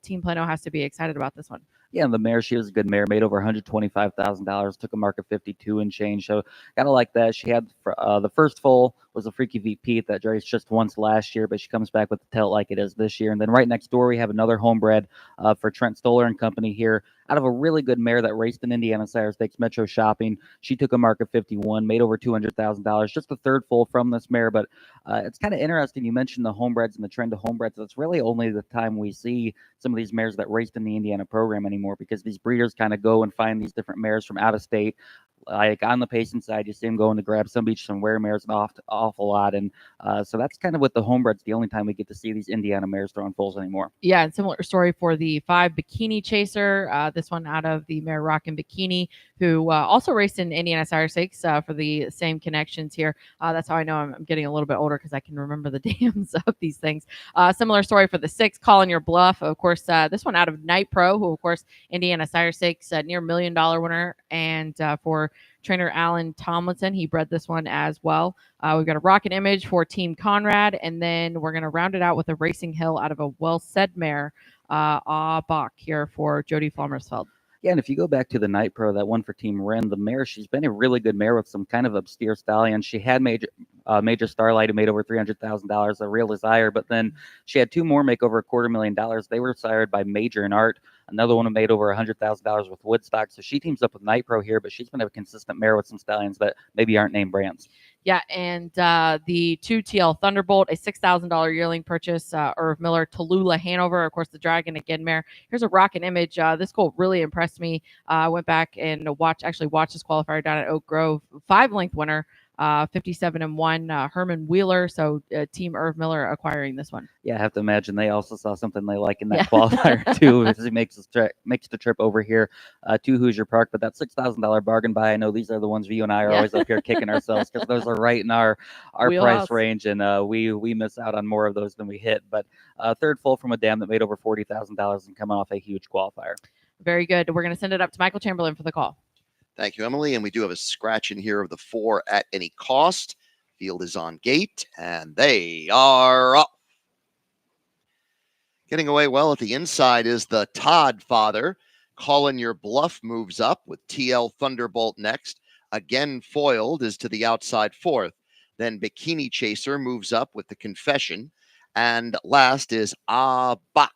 Team Plano has to be excited about this one. Yeah, and the mare, she was a good mare, made over $125,000, took a mark of 52 and change. So gotta like that. She had the first foal was a Freaky VP that raced just once last year, but she comes back with the Tell It Like It Is this year. And then right next door, we have another homebred for Trent Stoller and company here, out of a really good mare that raced in Indiana Sire Stakes Metro Shopping. She took a mark of 51, made over $200,000. Just the third foal from this mare, but it's kind of interesting. You mentioned the homebreds and the trend of homebreds. It's really only the time we see some of these mares that raced in the Indiana program anymore, because these breeders kind of go and find these different mares from out of state. Like on the pacing side, you see them going to grab some beach, some wear mares an awful lot. And so that's kind of with the homebreds, the only time we get to see these Indiana mares throwing foals anymore. Yeah, and similar story for the 5 Bikini Chaser. This one out of the mare Rockin' Bikini, who also raced in Indiana Sire Stakes for the same connections here. That's how I know I'm getting a little bit older, because I can remember the names of these things. Similar story for the 6 Calling Your Bluff. Of course, this one out of Night Pro, who of course Indiana Sire Stakes near $1 million winner, and for trainer Alan Tomlinson, he bred this one as well. We've got a Rocket Image for Team Conrad, and then we're going to round it out with a Racing Hill out of a well-said mare, Bach here for Jody Flommersfeld. Yeah, and if you go back to the Night Pro, that one for Team Wren, the mare, she's been a really good mare with some kind of obscure stallion. She had Major Starlight, who made over $300,000, a real desire, but then she had 2 more make over $250,000. They were sired by Major and Art. Another one who made over $100,000 with Woodstock. So she teams up with Night Pro here, but she's been a consistent mare with some stallions that maybe aren't named brands. Yeah, and the 2 TL Thunderbolt, a $6,000 yearling purchase. Irv Miller, Tallulah Hanover, of course, the Dragon Again mare. Here's a Rocket Image. This colt really impressed me. I went back and watched this qualifier down at Oak Grove. 5-length winner. 57-1, Herman Wheeler. So Team Irv Miller acquiring this one. Yeah, I have to imagine they also saw something they like in that qualifier too, as he makes the trip over here to Hoosier Park. But that $6,000 bargain buy, I know these are the ones you and I are always up here kicking ourselves, because those are right in our price range, and we miss out on more of those than we hit. But third full from a dam that made over $40,000 and coming off a huge qualifier. Very good. We're going to send it up to Michael Chamberlain for the call. Thank you, Emily. And we do have a scratch in here of the 4 at any cost. Field is on gate, and they are up. Getting away well at the inside is the Todd father. Calling Your Bluff moves up with TL Thunderbolt next. Again foiled is to the outside 4th. Then Bikini Chaser moves up with the Confession. And last is Bach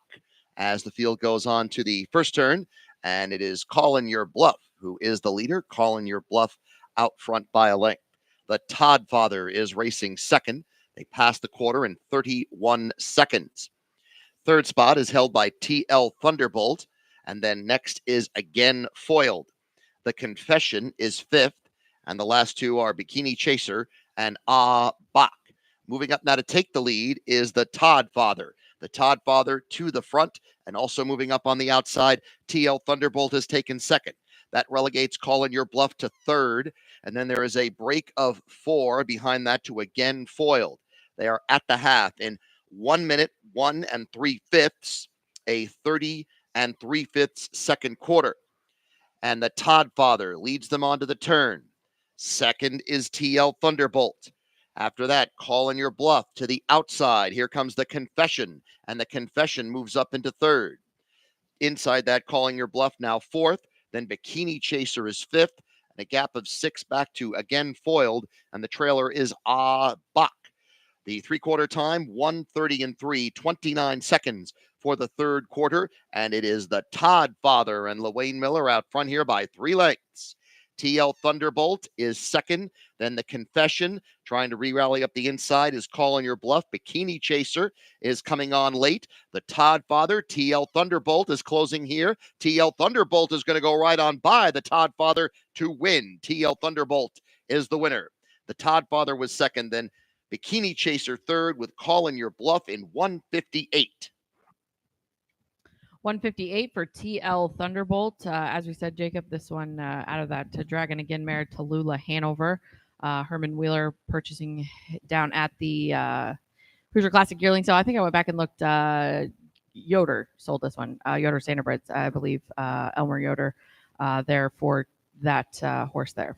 as the field goes on to the first turn. And it is Calling Your Bluff who is the leader. Calling Your Bluff out front by a length. The Todd father is racing second. They pass the quarter in 31 seconds. Third spot is held by TL Thunderbolt. And then next is Again Foiled. The Confession is 5th. And the last 2 are Bikini Chaser and Bach. Moving up now to take the lead is the Todd Father. The Todd Father to the front, and also moving up on the outside, TL Thunderbolt has taken second. That relegates Call in Your Bluff to third, and then there is a break of 4 behind that to again foiled. They are at the half in 1 minute, 1 3/5, a 30 3/5 second quarter. And the Todd Father leads them onto the turn. Second is TL Thunderbolt. After that, Call in Your Bluff to the outside. Here comes the Confession, and the Confession moves up into third. Inside that, Calling Your Bluff now fourth. Then Bikini Chaser is fifth, and a gap of 6 back to again foiled, and the trailer is Bach. The three-quarter time, 1:30 3, 29 seconds for the third quarter, and it is the Todd Father and LaWayne Miller out front here by 3 lengths. TL Thunderbolt is second. Then the Confession, trying to re-rally up the inside, is Call in Your Bluff. Bikini Chaser is coming on late. The Todd Father, TL Thunderbolt is closing here. TL Thunderbolt is going to go right on by the Todd Father to win. TL Thunderbolt is the winner. The Todd Father was second. Then Bikini Chaser third with Call in Your Bluff in 1:58. 158 for TL Thunderbolt. As we said, Jacob, this one out of that to Dragon Again mare Tallulah Hanover. Herman Wheeler purchasing down at the Hoosier Classic Yearling. So I think I went back and looked. Yoder sold this one. Yoder Standardbreds, I believe. Elmer Yoder there for that horse there.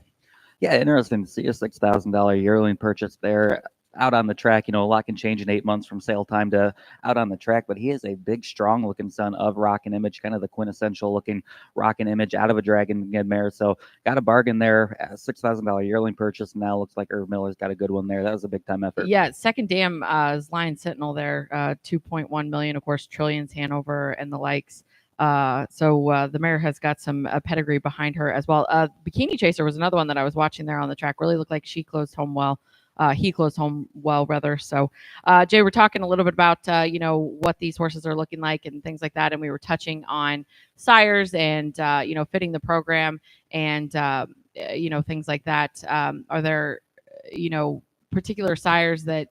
Yeah, interesting to see a $6,000 yearling purchase there. Out on the track, a lot can change in 8 months from sale time to out on the track, but he is a big, strong looking son of Rockin' Image, kind of the quintessential looking Rockin' Image out of a Dragon Again mare. So got a bargain there, a $6,000 yearling purchase. Now looks like Irv Miller's got a good one there. That was a big time effort. Yeah, second dam is Lion Sentinel there, 2.1 million, of course, Trillions, Hanover, and the likes. So the mare has got some pedigree behind her as well. Bikini Chaser was another one that I was watching there on the track. Really looked like she closed home well. He closed home well, rather. So, Jay, we're talking a little bit about, what these horses are looking like and things like that. And we were touching on sires and, fitting the program and, things like that. Are there, particular sires that,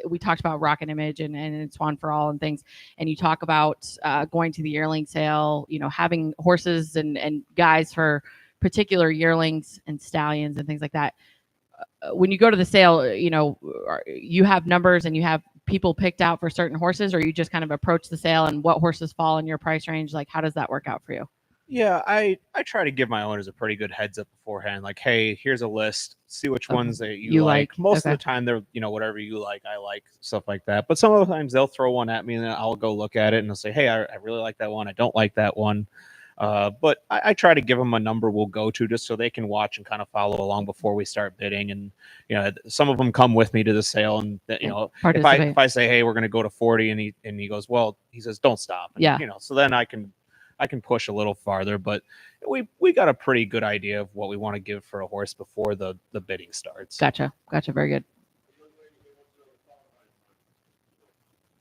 we talked about Rockin' Image and Swan for All and things. And you talk about going to the yearling sale, having horses and guys for particular yearlings and stallions and things like that. When you go to the sale, you have numbers and you have people picked out for certain horses, or you just kind of approach the sale and what horses fall in your price range? Like, how does that work out for you? Yeah, I try to give my owners a pretty good heads up beforehand. Like, hey, here's a list. See which ones that you like. Most of the time, they're, whatever you like, I like, stuff like that. But some of the times they'll throw one at me and then I'll go look at it and they'll say, hey, I really like that one. I don't like that one. But I try to give them a number we'll go to just so they can watch and kind of follow along before we start bidding. And, some of them come with me to the sale and, if I say, hey, we're going to go to 40 and he goes, well, he says, don't stop. And, so then I can push a little farther, but we got a pretty good idea of what we want to give for a horse before the bidding starts. Gotcha. Very good.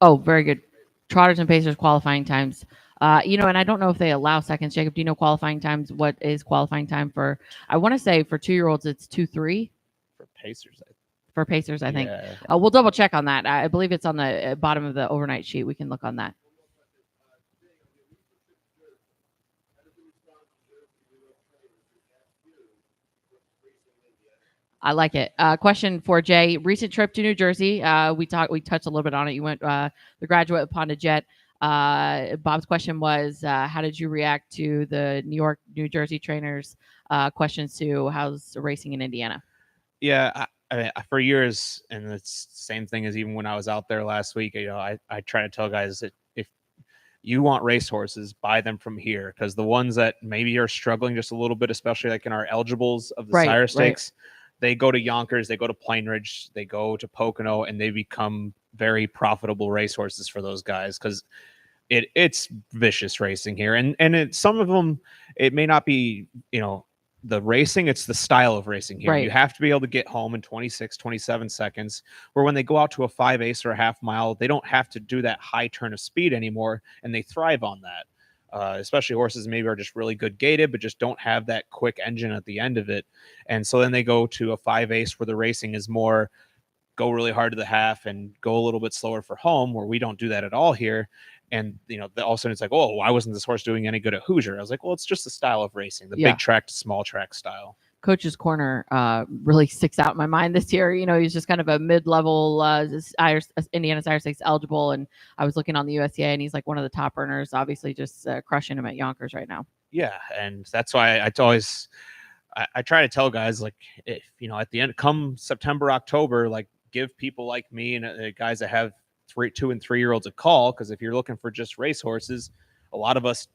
Oh, very good. Trotters and Pacers qualifying times. And I don't know if they allow seconds. Jacob, do you know qualifying times? What is qualifying time for? I want to say for 2-year-olds, it's 2:03. For Pacers, I think. Yeah. We'll double check on that. I believe it's on the bottom of the overnight sheet. We can look on that. I like it. Question for Jay. Recent trip to New Jersey. We touched a little bit on it. You went the Graduate upon a jet. Bob's question was, how did you react to the New York, New Jersey trainers' questions to how's racing in Indiana? Yeah, I for years, and it's the same thing as even when I was out there last week, I try to tell guys that if you want racehorses, buy them from here, because the ones that maybe are struggling just a little bit, especially like in our eligibles of the Sire Stakes, they go to Yonkers, they go to Plain Ridge, they go to Pocono, and they become very profitable racehorses for those guys because it's vicious racing here. And some of them, it may not be, the racing, it's the style of racing here. Right. You have to be able to get home in 26, 27 seconds, where when they go out to a 5/8 or a half mile, they don't have to do that high turn of speed anymore, and they thrive on that. especially horses maybe are just really good gated, but just don't have that quick engine at the end of it. And so then they go to a 5 ace where the racing is more go really hard to the half and go a little bit slower for home, where we don't do that at all here. And, all of a sudden it's like, oh, why wasn't this horse doing any good at Hoosier? I was like, well, it's just the style of racing, the big track to small track style. Coach's Corner really sticks out in my mind this year. He's just kind of a mid-level Indiana Sire Stakes eligible, and I was looking on the USCA, and he's like one of the top earners, obviously just crushing him at Yonkers right now. Yeah, and that's why I try to tell guys, like, if at the end, come September, October, like, give people like me and guys that have 2 and 3 year olds a call, because if you're looking for just race horses, a lot of us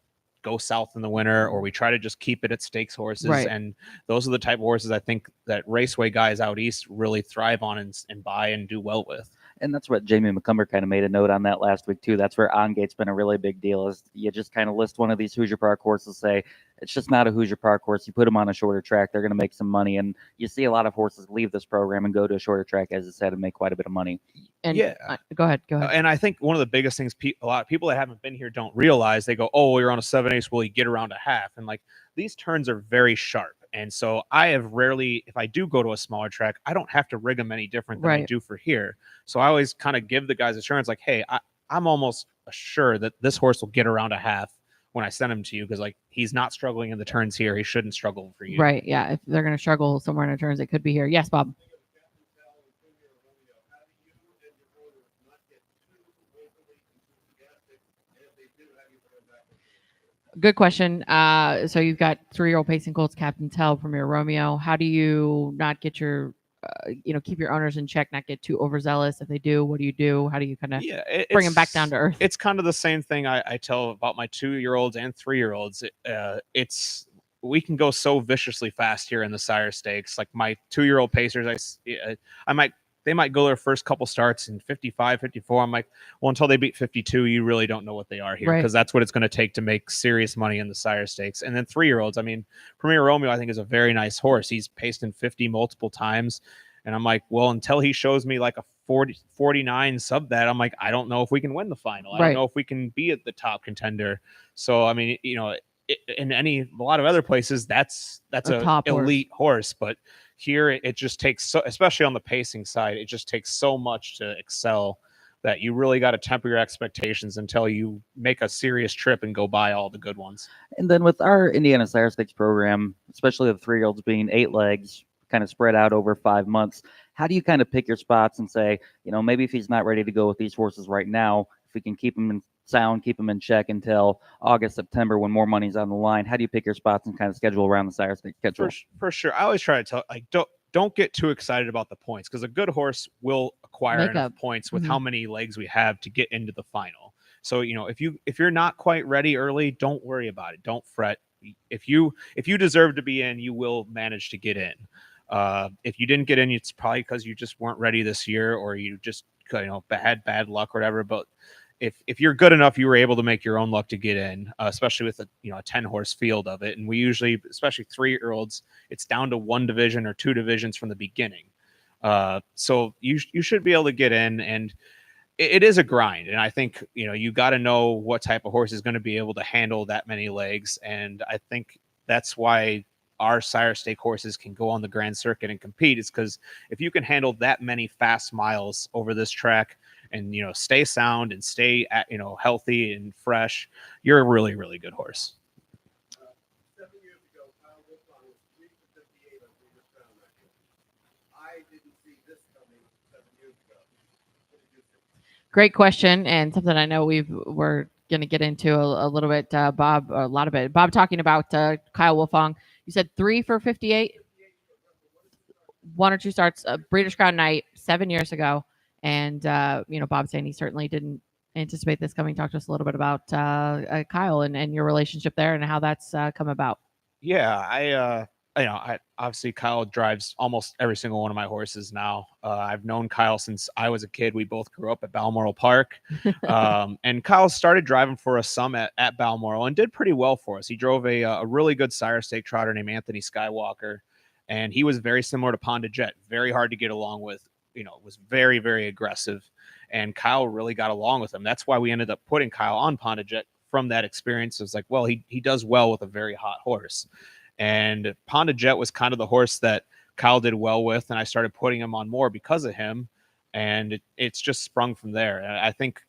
go south in the winter, or we try to just keep it at stakes horses. Right. And those are the type of horses I think that raceway guys out east really thrive on and buy and do well with. And that's what Jamie McCumber kind of made a note on that last week too. That's where On Gate's been a really big deal. Is you just kind of list one of these Hoosier Park horses, say it's just not a Hoosier Park horse. You put them on a shorter track, they're going to make some money. And you see a lot of horses leave this program and go to a shorter track, as I said, and make quite a bit of money. And go ahead. And I think one of the biggest things a lot of people that haven't been here don't realize, they go, oh, well, you're on a 7/8, will you get around a half? And like, these turns are very sharp. And so I have rarely, if I do go to a smaller track, I don't have to rig them any different than I do for here. So I always kind of give the guys assurance, like, hey, I'm almost sure that this horse will get around a half when I send him to you, because like, he's not struggling in the turns here. He shouldn't struggle for you. Right. Yeah. If they're going to struggle somewhere in the turns, it could be here. Yes, Bob. Good question. So you've got 3-year-old Pacing Colts, Captain Tell, Premier Romeo. How do you not get your, keep your owners in check, not get too overzealous? If they do, what do you do? How do you kind of bring them back down to earth? It's kind of the same thing I tell about my 2-year-olds and 3-year-olds. We can go so viciously fast here in the Sire Stakes. Like my 2-year-old pacers, they might go their first couple starts in 55, 54. I'm like, well, until they beat 52, you really don't know what they are here, because that's what it's going to take to make serious money in the Sire Stakes. And then 3-year-olds, I mean, Premier Romeo, I think, is a very nice horse. He's paced in 50 multiple times. And I'm like, well, until he shows me like a 49 sub that, I'm like, I don't know if we can win the final. I don't know if we can be at the top contender. So, I mean, in a lot of other places, that's a top elite horse. But here it just takes, so, especially on the pacing side, it just takes so much to excel that you really got to temper your expectations until you make a serious trip and go buy all the good ones. And then with our Indiana Sire Stakes program, especially the 3-year-olds being 8 legs, kind of spread out over 5 months, how do you kind of pick your spots and say, maybe if he's not ready to go with these horses right now, if we can keep him in sound, keep him in check until August, September, when more money's on the line, how do you pick your spots and kind of schedule around the Sire Stakes schedule? For sure. I always try to tell, like, don't get too excited about the points, because a good horse will acquire enough points with how many legs we have to get into the final. So, if you're not quite ready early, don't worry about it. Don't fret. If you deserve to be in, you will manage to get in. If you didn't get in, it's probably because you just weren't ready this year, or you just had bad luck or whatever. But if you're good enough, you were able to make your own luck to get in, especially with a 10-horse field of it. And we usually, especially 3-year-olds, it's down to 1 division or 2 divisions from the beginning. So you should be able to get in, and it is a grind. And I think you got to know what type of horse is going to be able to handle that many legs. And I think that's why our Sire Stake horses can go on the Grand Circuit and compete, is because if you can handle that many fast miles over this track and stay sound and stay healthy and fresh, you're a really, really good horse. 7 years ago, Kyle Wilson was 3 for 58 on Breeders' Crown record. I didn't see this coming 7 years ago. What did you think? Great question, and something I know we're going to get into a little bit, Bob, a lot of it. Bob talking about Kyle Wolfong. You said 3 for 58, 1 or 2 starts, Breeders' Crown night 7 years ago. And, Bob saying he certainly didn't anticipate this coming. Talk to us a little bit about Kyle and your relationship there and how that's come about. Yeah, I obviously Kyle drives almost every single one of my horses now. I've known Kyle since I was a kid. We both grew up at Balmoral Park. And Kyle started driving for us some at Balmoral and did pretty well for us. He drove a really good Sire Stake trotter named Anthony Skywalker. And he was very similar to Ponda Jet, very hard to get along with, was very, very aggressive. And Kyle really got along with him. That's why we ended up putting Kyle on Ponda Jet from that experience, it was like, well, he does well with a very hot horse. And Ponda Jet was kind of the horse that Kyle did well with, and I started putting him on more because of him. And it's just sprung from there. And I think,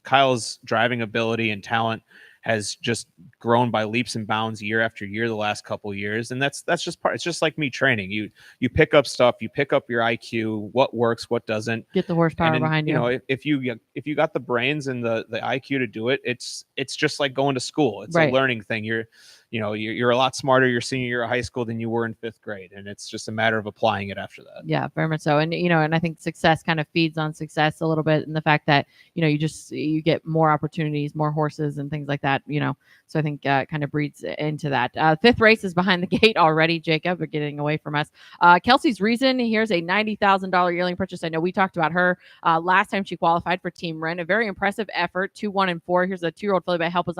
Kyle's driving ability and talent has just grown by leaps and bounds year after year the last couple of years. And that's just part. It's just like me training. You pick up stuff, you pick up your IQ, what works, what doesn't. Get the horsepower And then, behind you. if you got the brains and the IQ to do it, it's just like going to school. It's Right. a learning thing. You're a lot smarter your senior year of high school than you were in 5th grade, and it's just a matter of applying it after that. Yeah, very much so. And and I think success kind of feeds on success a little bit, and the fact that you get more opportunities, more horses, and things like that. So I think kind of breeds into that. 5th race is behind the gate already, Jacob. We're getting away from us. Kelsey's Reason. Here's a $90,000 yearling purchase. I know we talked about her last time she qualified for Team Wren. A very impressive effort. 2, 1, and 4. Here's a 2-year-old filly by Help Us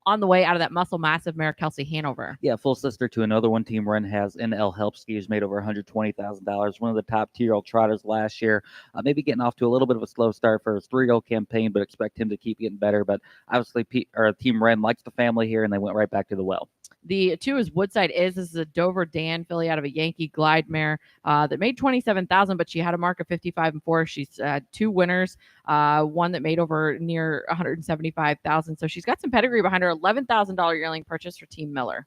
on the way out of that Muscle Massive mare, Kelsey Hanover. Yeah, full sister to another one Team Run has NL Helpsky, who's made over $120,000. One of the top 2-year-old trotters last year. Maybe getting off to a little bit of a slow start for his 3-year-old campaign, but expect him to keep getting better. But obviously, Team Wren likes the family here, and they went right back to the well. The 2 is Woodside Is. This is a Dover Dan filly out of a Yankee Glide mare that made $27,000, but she had a mark of 55 and 4. She's 2 winners, one that made over near $175,000. So she's got some pedigree behind her. $11,000 yearling purchase for Team Miller.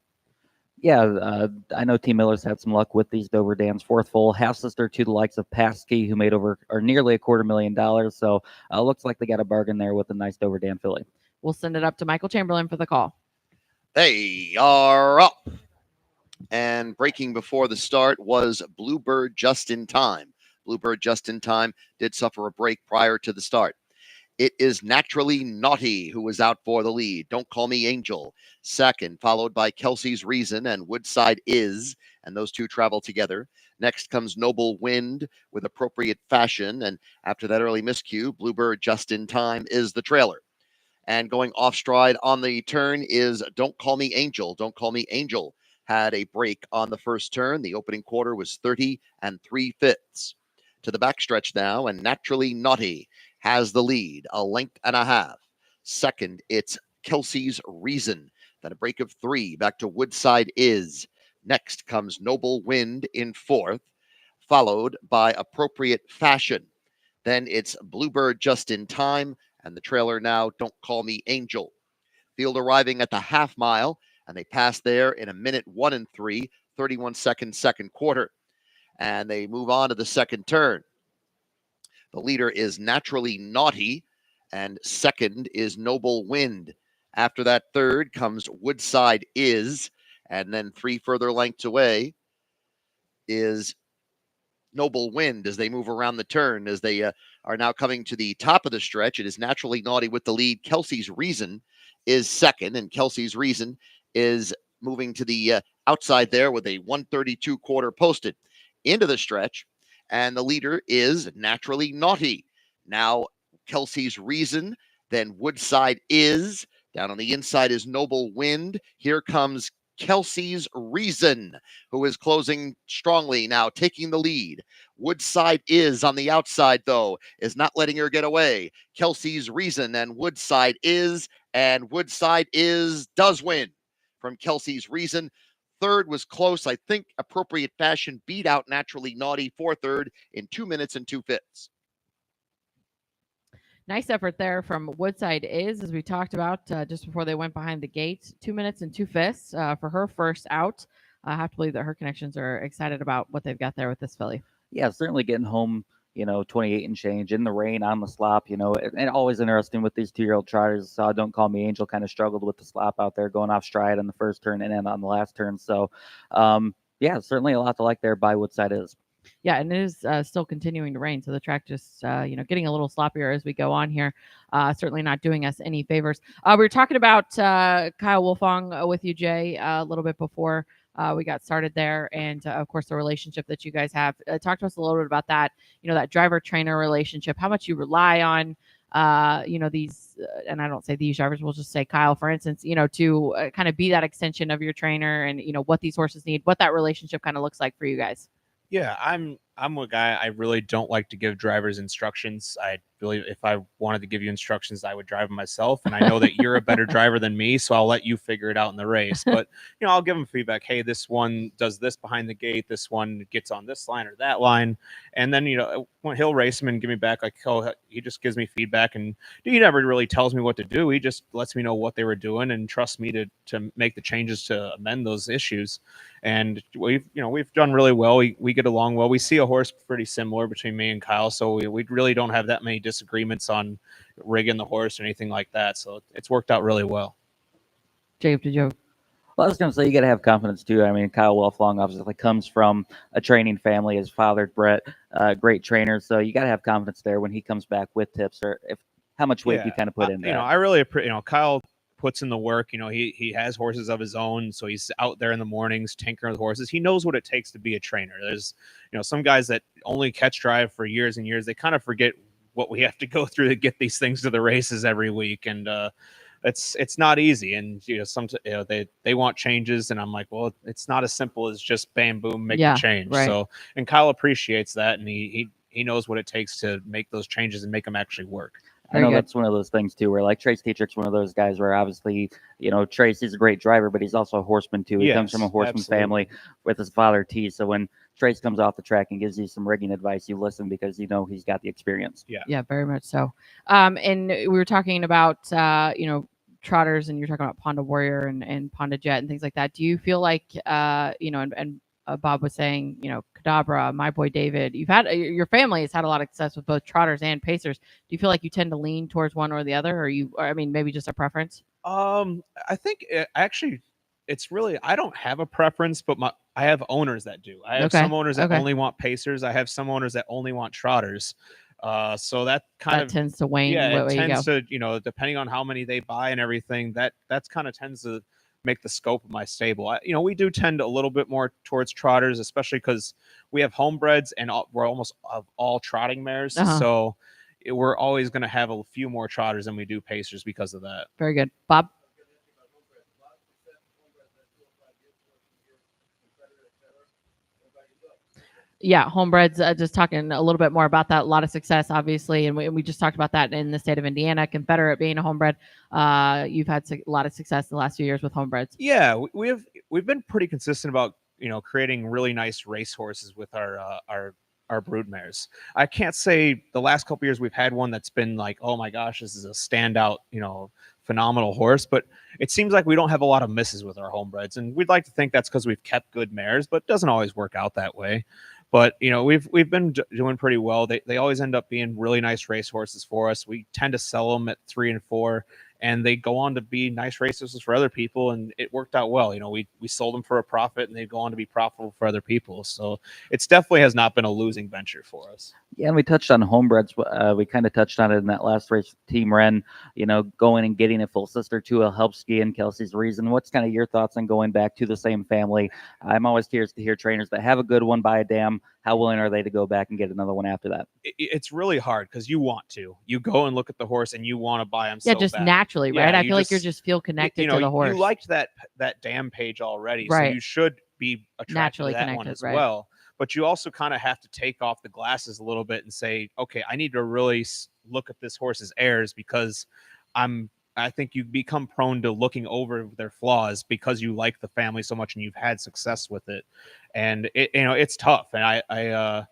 Yeah, I know Team Miller's had some luck with these Dover Dans. 4th foal, half sister to the likes of Paskey, who made over or nearly $250,000. So looks like they got a bargain there with a nice Dover Dan filly. We'll send it up to Michael Chamberlain for the call. They are up. And breaking before the start was Bluebird Just in Time. Bluebird Just in Time did suffer a break prior to the start. It is Naturally Naughty who was out for the lead. Don't Call Me Angel, second, followed by Kelsey's Reason and Woodside Is, and those two travel together. Next comes Noble Wind with Appropriate Fashion, and after that early miscue, Bluebird Just in Time is the trailer. And going off stride on the turn is Don't Call Me Angel. Don't Call Me Angel had a break on the first turn. The opening quarter was 30 3/5. To the backstretch now, and Naturally Naughty has the lead, a length and a half. Second, it's Kelsey's Reason. Then a break of 3 back to Woodside Is. Next comes Noble Wind in 4th, followed by Appropriate Fashion. Then it's Bluebird Just in Time, and the trailer now, Don't Call Me Angel. Field arriving at the half mile, and they pass there in 1:01 and 3, 31 seconds, second quarter. And they move on to the second turn. The leader is Naturally Naughty, and second is Noble Wind. After that, third comes Woodside Is, and then 3 further lengths away is Noble Wind as they move around the turn. As they are now coming to the top of the stretch, it is Naturally Naughty with the lead. Kelsey's Reason is second, and Kelsey's Reason is moving to the outside there with a 132 quarter posted into the stretch, and the leader is Naturally Naughty. Now Kelsey's Reason, then Woodside Is. Down on the inside is Noble Wind. Here comes Kelsey's Reason, who is closing strongly now, taking the lead. Woodside Is on the outside, though, is not letting her get away. Kelsey's Reason and Woodside Is, and Woodside Is does win from Kelsey's Reason. Third was close. I think Appropriate Fashion beat out Naturally Naughty for third in 2 minutes and 2/5. Nice effort there from Woodside Is, as we talked about just before they went behind the gate. 2 minutes and 2/5 for her first out. I have to believe that her connections are excited about what they've got there with this filly. Yeah, certainly getting home, 28 and change in the rain on the slop, and always interesting with these 2-year-old trotters. Don't Call Me Angel kind of struggled with the slop out there, going off stride on the first turn and then on the last turn. So, yeah, certainly a lot to like there by Woodside Is. Yeah, and it is still continuing to rain, so the track just getting a little sloppier as we go on here. Certainly not doing us any favors. We were talking about Kyle Wolfong with you, Jay, a little bit before we got started there, and of course the relationship that you guys have. Talk to us a little bit about that. That driver-trainer relationship. How much you rely on these, and I don't say these drivers, we'll just say Kyle, for instance, to kind of be that extension of your trainer, and what these horses need, what that relationship kind of looks like for you guys. Yeah, I'm a guy, I really don't like to give drivers instructions. I believe if I wanted to give you instructions, I would drive them myself. And I know that you're a better driver than me, so I'll let you figure it out in the race. But, I'll give them feedback. Hey, this one does this behind the gate. This one gets on this line or that line. And then, when he'll race them and give me back, like, oh, he just gives me feedback, and he never really tells me what to do. He just lets me know what they were doing and trusts me to make the changes to amend those issues. And we've done really well. We get along well. We see a horse pretty similar between me and Kyle, so we really don't have that many disagreements on rigging the horse or anything like that. So it's worked out really well. Jacob, did you? Well, I was going to say, you got to have confidence too. I mean, Kyle Wolflong obviously comes from a training family. His father, Brett, great trainer. So you got to have confidence there when he comes back with tips, or how much weight you kind of put in there. I really appreciate, Kyle puts in the work. He has horses of his own, so he's out there in the mornings tinkering with horses. He knows what it takes to be a trainer. There's some guys that only catch drive for years and years. They kind of forget what we have to go through to get these things to the races every week, and it's not easy. And they want changes, and I'm like, well, it's not as simple as just bam boom make the change. Right. So, and Kyle appreciates that, and he knows what it takes to make those changes and make them actually work. I know that's one of those things too, where like Trace Dietrich's one of those guys where obviously, Trace is a great driver, but he's also a horseman too. He comes from a horseman family with his father T. So when Trace comes off the track and gives you some rigging advice, you listen because he's got the experience. Yeah, very much so. And we were talking about trotters, and you're talking about Ponda Warrior and Ponda Jet and things like that. Do you feel like Bob was saying, Cadabra, my boy David, your family has had a lot of success with both trotters and pacers. Do you feel like you tend to lean towards one or the other, or maybe just a preference? I think it's really, I don't have a preference, but I have owners that do. I have some owners that only want pacers. I have some owners that only want trotters. So that tends to wane. Yeah, it tends to, depending on how many they buy and everything, that's kind of tends to make the scope of my stable. We do tend a little bit more towards trotters, especially because we have homebreds and we're almost all trotting mares. So we're always going to have a few more trotters than we do pacers because of that. Very good. Bob? Yeah, homebreds, just talking a little bit more about that. A lot of success, obviously, and we just talked about that in the state of Indiana. Confederate being a homebred, you've had a lot of success in the last few years with homebreds. Yeah, we've been pretty consistent about creating really nice race horses with our brood mares. I can't say the last couple years we've had one that's been like, oh my gosh, this is a standout, phenomenal horse, but it seems like we don't have a lot of misses with our homebreds, and we'd like to think that's because we've kept good mares, but it doesn't always work out that way. But we've been doing pretty well. They always end up being really nice race horses for us. We tend to sell them at 3 and 4, and they go on to be nice race horses for other people, and it worked out well. We sold them for a profit, and they go on to be profitable for other people. So it's definitely has not been a losing venture for us. Yeah, and we touched on homebreds. We kind of touched on it in that last race with Team Ren. Going and getting a full sister to Helpsky and Kelsey's Reason. What's kind of your thoughts on going back to the same family? I'm always curious to hear trainers that have a good one by a dam. How willing are they to go back and get another one after that? It's really hard because you want to. You go and look at the horse and you want to buy them. Yeah, so just bad. Naturally, right? I feel like you just feel connected to the horse. You liked that dam page already, right. So you should be attracted naturally to that connected, one as right. well. But you also kind of have to take off the glasses a little bit and say, okay, I need to really look at this horse's airs because I think you become prone to looking over their flaws because you like the family so much and you've had success with it. And it's tough. And I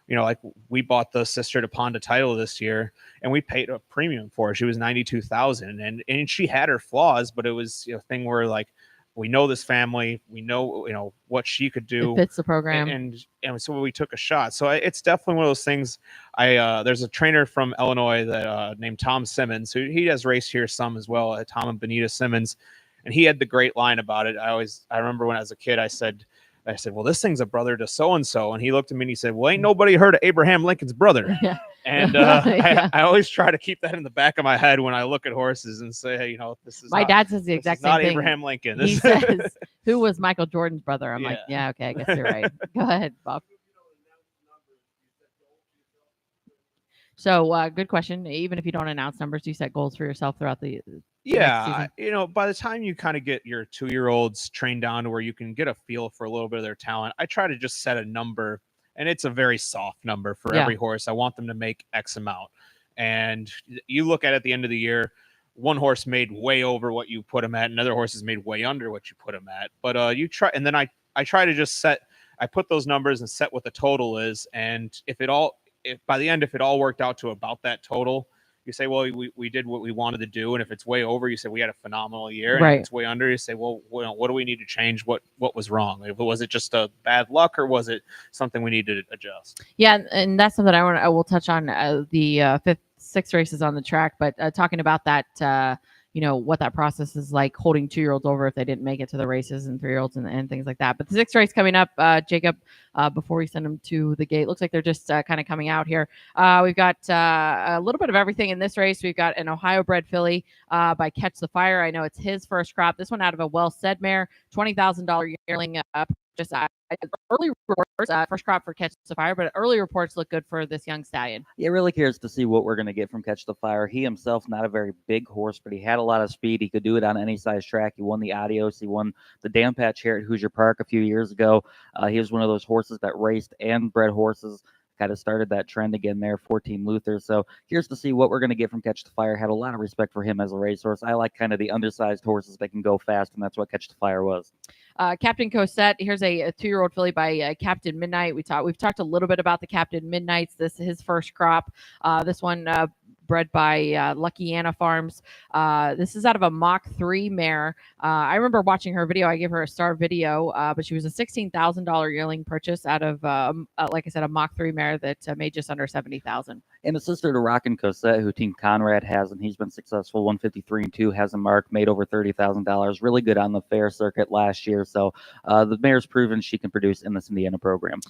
like we bought the sister to Ponda title this year and we paid a premium for her. She was $92,000 and she had her flaws, but it was a thing where like, we know this family, we know what she could do. It fits the program. And so we took a shot. So it's definitely one of those things. There's a trainer from Illinois that named Tom Simmons, who he does race here some as well, Tom and Benita Simmons. And he had the great line about it. I remember when I was a kid, I said, well, this thing's a brother to so-and-so. And he looked at me and he said, well, ain't nobody heard of Abraham Lincoln's brother. Yeah. And I always try to keep that in the back of my head when I look at horses and say, this is my dad says the exact same not thing. Abraham Lincoln. He says, who was Michael Jordan's brother? I'm like, yeah, okay, I guess you're right. Go ahead, Bob. So good question. Even if you don't announce numbers, do you set goals for yourself throughout the yeah, by the time you kind of get your 2-year-olds trained down to where you can get a feel for a little bit of their talent, I try to just set a number, and it's a very soft number for every horse. I want them to make X amount. and you look at the end of the year, one horse made way over what you put him at, another horse is made way under what you put him at. But you try, and then I try to just I put those numbers and set what the total is, and if by the end, if it all worked out to about that total, you say, well, we did what we wanted to do. And if it's way over, you say we had a phenomenal year. And Right. if it's way under, you say, well, what do we need to change? What was wrong? Was it just a bad luck, or was it something we need to adjust? Yeah, and that's something I will touch on the six races on the track, but talking about that, what that process is like, holding 2-year-olds over if they didn't make it to the races, and 3-year-olds and things like that. But the sixth race coming up, Jacob, before we send them to the gate, looks like they're just kind of coming out here. We've got a little bit of everything in this race. We've got an Ohio bred filly by Catch the Fire. I know it's his first crop. This one out of a well-said mare, $20,000 yearling. Just early reports, first crop for Catch the Fire, but early reports look good for this young stallion. Yeah, really curious to see what we're going to get from Catch the Fire. He himself, not a very big horse, but he had a lot of speed. He could do it on any size track. He won the Adios. He won the Dam Patch here at Hoosier Park a few years ago. He was one of those horses that raced and bred horses. Kind of started that trend again there for Team Luther. So here's to see what we're going to get from Catch the Fire. Had a lot of respect for him as a racehorse. I like kind of the undersized horses that can go fast, and that's what Catch the Fire was. Captain Cosette. Here's a 2-year-old filly by Captain Midnight. We've talked a little bit about the Captain Midnights. This is his first crop. This one bred by Lucky Anna Farms. This is out of a Mach 3 mare. I remember watching her video. I gave her a star video, but she was a $16,000 yearling purchase out of, like I said, a Mach 3 mare that made just under $70,000. And a sister to Rockin' Cosette, who Team Conrad has, and he's been successful. 153-2 has a mark, made over $30,000. Really good on the fair circuit last year. So the mare's proven she can produce in this Indiana program.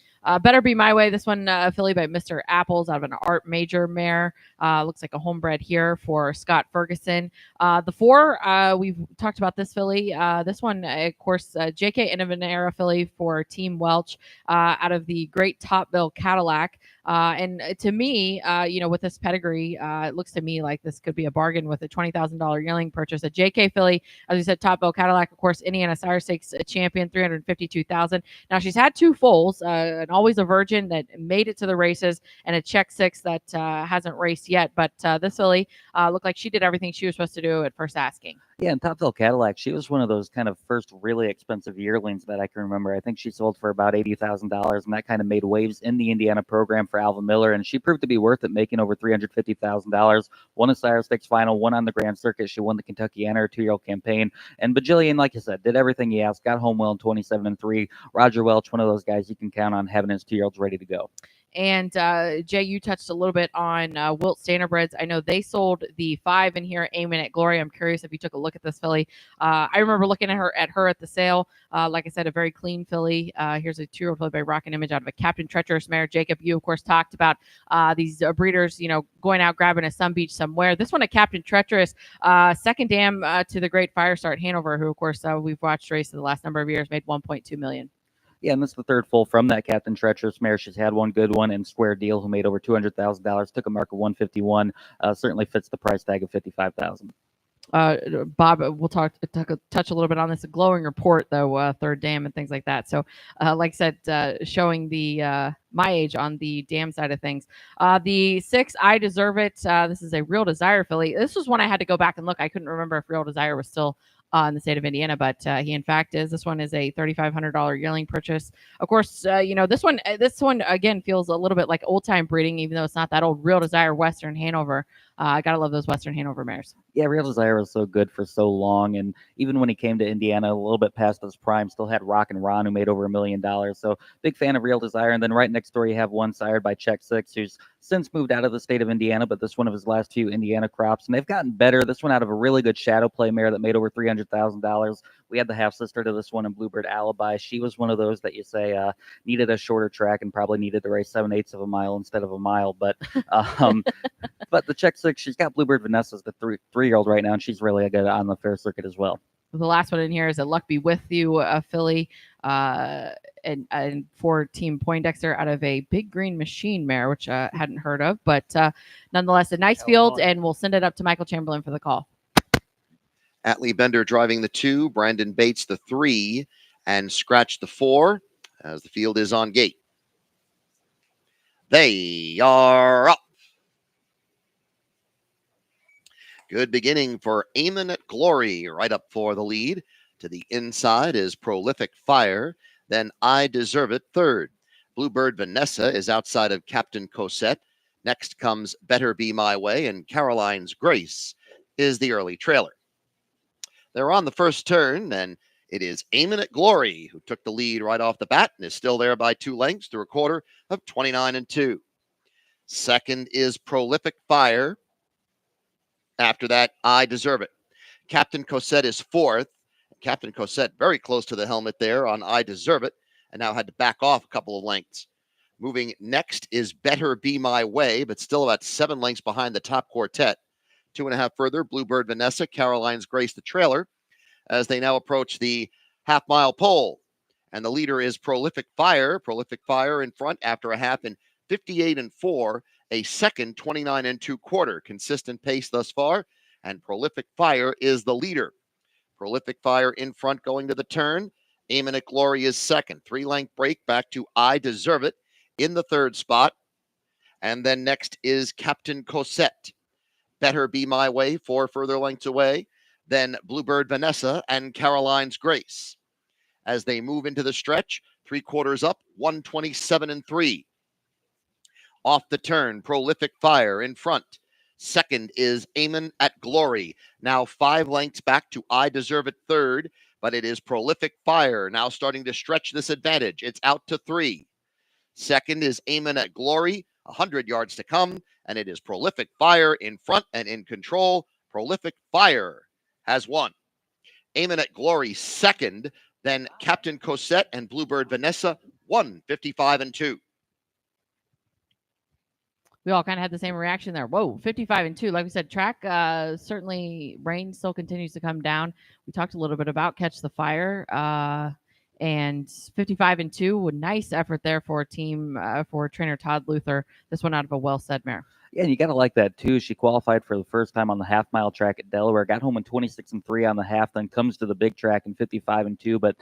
Better Be My Way. This one, filly by Mr. Apples, out of an Art Major mare. Looks like a homebred here for Scott Ferguson. The 4, we've talked about this filly. This one, of course, JK Innovenera filly for Team Welch, out of the Great Top Bill Cadillac. And to me, with this pedigree, it looks to me like this could be a bargain with a $20,000 yearling purchase. A JK filly, as we said, Top Bill Cadillac, of course, Indiana Sire Stakes champion, $352,000. Now she's had 2 foals, and always a virgin that made it to the races, and a check 6 that hasn't raced yet. But this filly looked like she did everything she was supposed to do at first asking. Yeah, and Top Bill Cadillac, she was one of those kind of first really expensive yearlings that I can remember. I think she sold for about $80,000, and that kind of made waves in the Indiana program for Alvin Miller, and she proved to be worth it, making over $350,000. Won a Sire Stakes final, won on the Grand Circuit. She won the Kentucky Anna, her 2-year-old campaign. And Bajillion, like you said, did everything he asked, got home well in 27-3. Roger Welch, one of those guys you can count on having his 2-year-olds ready to go. And Jay, you touched a little bit on Wilt Standardbreds. I know they sold the 5 in here, Aiming at Glory. I'm curious if you took a look at this filly. I remember looking at her at the sale. Like I said, a very clean filly. Here's a 2-year-old filly by Rockin' Image out of a Captain Treacherous mare. Jacob, you of course talked about these breeders, going out grabbing a Sun Beach somewhere. This one, a Captain Treacherous, second dam to the Great Fire Start Hanover, who of course we've watched race the last number of years, made $1.2 million. Yeah, and this is the 3rd foal from that Captain Treacherous mare. She's had one good one, and Square Deal, who made over $200,000, took a mark of 151. Certainly fits the price tag of $55,000. Bob, we'll touch a little bit on this. A glowing report, though, 3rd dam and things like that. So, like I said, showing the my age on the dam side of things. The 6, I Deserve It. This is a Real Desire filly. This was one I had to go back and look. I couldn't remember if Real Desire was still in the state of Indiana, but he in fact is. This one is a $3,500 yearling purchase. Of course, this one again feels a little bit like old time breeding, even though it's not that old. Real Desire Western Hanover. I gotta love those Western Hanover mares. Yeah, Real Desire was so good for so long, and even when he came to Indiana a little bit past his prime, still had Rock and Ron, who made over $1 million. So big fan of Real Desire. And then right next door you have one sired by Check 6, who's since moved out of the state of Indiana, but this one of his last few Indiana crops, and they've gotten better. This one out of a really good shadow play mare that made over $300,000. We had the half sister to this one in Bluebird Alibi. She was one of those that you say needed a shorter track and probably needed to race 7/8 of a mile instead of a mile. But but the Check 6, she's got Bluebird Vanessa's the 3-year-old right now, and she's really good on the fair circuit as well. The last one in here is a Luck Be With You filly, and for Team Poindexter out of a Big Green Machine mare, which I hadn't heard of, but nonetheless a nice field, and we'll send it up to Michael Chamberlain for the call. Atlee Bender driving the 2, Brandon Bates the 3, and Scratch the 4 as the field is on gate. They are up. Good beginning for Eamon Glory, right up for the lead. To the inside is Prolific Fire, then I Deserve It third. Bluebird Vanessa is outside of Captain Cosette. Next comes Better Be My Way, and Caroline's Grace is the early trailer. They're on the first turn, and it is Eamon Glory who took the lead right off the bat and is still there by 2 lengths through a quarter of 29-2. Second is Prolific Fire. After that, I Deserve It. Captain Cosette is fourth. Captain Cosette very close to the helmet there on I Deserve It, and now had to back off a couple of lengths. Moving next is Better Be My Way, but still about 7 lengths behind the top quartet. 2.5 further, Bluebird Vanessa, Caroline's Grace, the trailer, as they now approach the half-mile pole. And the leader is Prolific Fire. Prolific Fire in front after a half in 58-4, a second 29-2 consistent pace thus far, and Prolific Fire is the leader. Prolific Fire in front going to the turn. Eamon Glory is second. 3-length break back to I Deserve It in the third spot. And then next is Captain Cosette. Better Be My Way 4 further lengths away. Then Bluebird Vanessa and Caroline's Grace. As they move into the stretch, 3/4 up, 127-3. Off the turn, Prolific Fire in front. Second is Eamon Glory. Now 5 lengths back to I Deserve It third, but it is Prolific Fire now starting to stretch this advantage. It's out to 3. Second is Eamon Glory, 100 yards to come, and it is Prolific Fire in front and in control. Prolific Fire has won. Eamon Glory second, then Captain Cosette and Bluebird Vanessa 155-2. We all kind of had the same reaction there. Whoa, 55-2. Like we said, track certainly rain still continues to come down. We talked a little bit about Catch the Fire and 55-2. Nice effort there for a team for trainer Todd Luther. This one out of a well-said mare. Yeah, and you got to like that too. She qualified for the first time on the half-mile track at Delaware, got home in 26-3 on the half, then comes to the big track in 55-2. But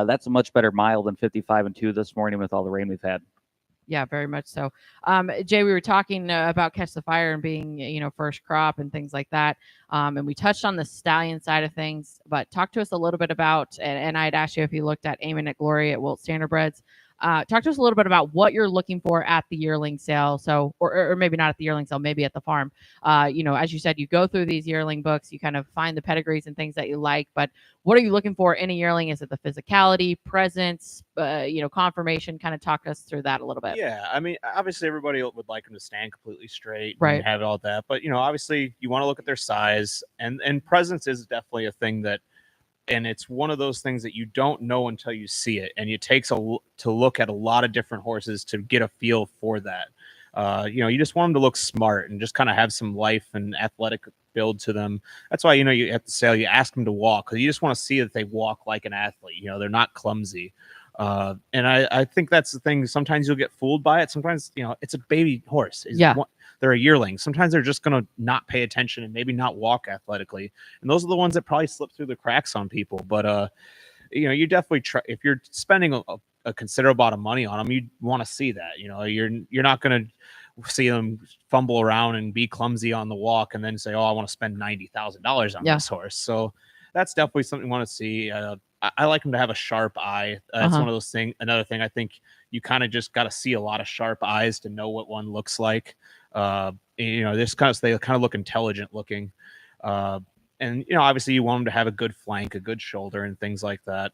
that's a much better mile than 55-2 this morning with all the rain we've had. Yeah, very much so. Jay, we were talking about Catch the Fire and being, first crop and things like that. And we touched on the stallion side of things, but talk to us a little bit about, and I'd asked you if you looked at Eamon Glory at Wilt Standardbreds. Talk to us a little bit about what you're looking for at the yearling sale. So, or maybe not at the yearling sale, maybe at the farm. As you said, you go through these yearling books, you kind of find the pedigrees and things that you like, but what are you looking for in a yearling? Is it the physicality, presence, confirmation? Kind of talk us through that a little bit. Yeah, I mean, obviously everybody would like them to stand completely straight Right. and have all that, but obviously you want to look at their size, and presence is definitely a thing that. And it's one of those things that you don't know until you see it. And it takes to look at a lot of different horses to get a feel for that. You just want them to look smart and just kind of have some life and athletic build to them. That's why, you at the sale, you ask them to walk because you just want to see that they walk like an athlete. They're not clumsy. And I think that's the thing. Sometimes you'll get fooled by it. Sometimes, it's a baby horse. They're a yearling. Sometimes they're just going to not pay attention and maybe not walk athletically. And those are the ones that probably slip through the cracks on people. But, you definitely try, if you're spending a considerable amount of money on them, you want to see that, you're not going to see them fumble around and be clumsy on the walk and then say, oh, I want to spend $90,000 on this horse. So that's definitely something you want to see. I like them to have a sharp eye. That's one of those things. Another thing, I think you kind of just got to see a lot of sharp eyes to know what one looks like. They kind of look intelligent looking. And obviously you want them to have a good flank, a good shoulder and things like that.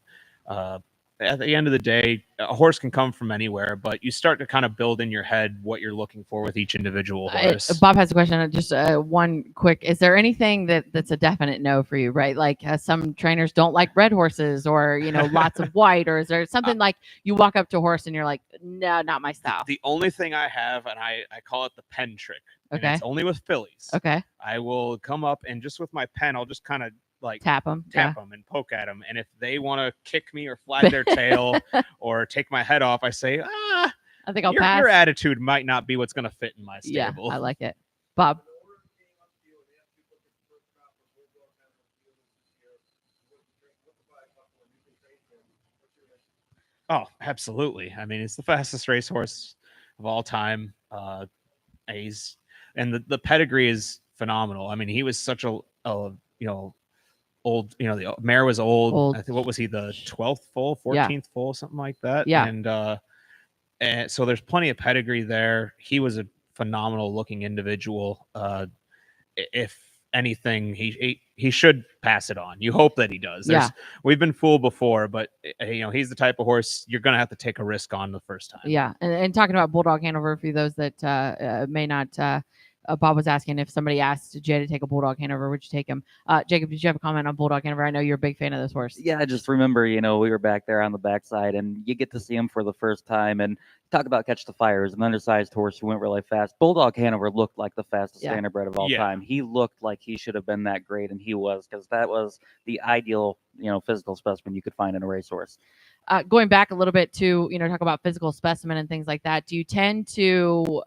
At the end of the day, a horse can come from anywhere, but you start to kind of build in your head what you're looking for with each individual horse. Bob has a question. Just one quick. Is there anything that's a definite no for you, right? Like some trainers don't like red horses or, lots of white, or is there something like you walk up to a horse and you're like, no, not my style? The only thing I have, and I call it the pen trick. Okay. And it's only with fillies. Okay. I will come up and just with my pen, I'll just kind of tap them and poke at them. And if they want to kick me or flag their tail or take my head off, I say, I think I'll pass. Your attitude might not be what's going to fit in my stable. Yeah, I like it. Bob. Oh, absolutely. I mean, it's the fastest racehorse of all time. And the pedigree is phenomenal. I mean, he was such a old, the mare was old. I think, what was he, the 12th full, 14th full, something like that? Yeah. And so there's plenty of pedigree there. He was a phenomenal looking individual. If anything, he should pass it on. You hope that he does. We've been fooled before, but he's the type of horse you're going to have to take a risk on the first time. Yeah. And talking about Bulldog Hanover, for those that may not, Bob was asking if somebody asked Jay to take a Bulldog Hanover, would you take him? Jacob, did you have a comment on Bulldog Hanover? I know you're a big fan of this horse. Yeah, I just remember, we were back there on the backside, and you get to see him for the first time, and talk about Catch the Fires, an undersized horse who went really fast. Bulldog Hanover looked like the fastest standardbred of all time. He looked like he should have been that great, and he was, because that was the ideal, physical specimen you could find in a racehorse. Going back a little bit to, talk about physical specimen and things like that, do you tend to,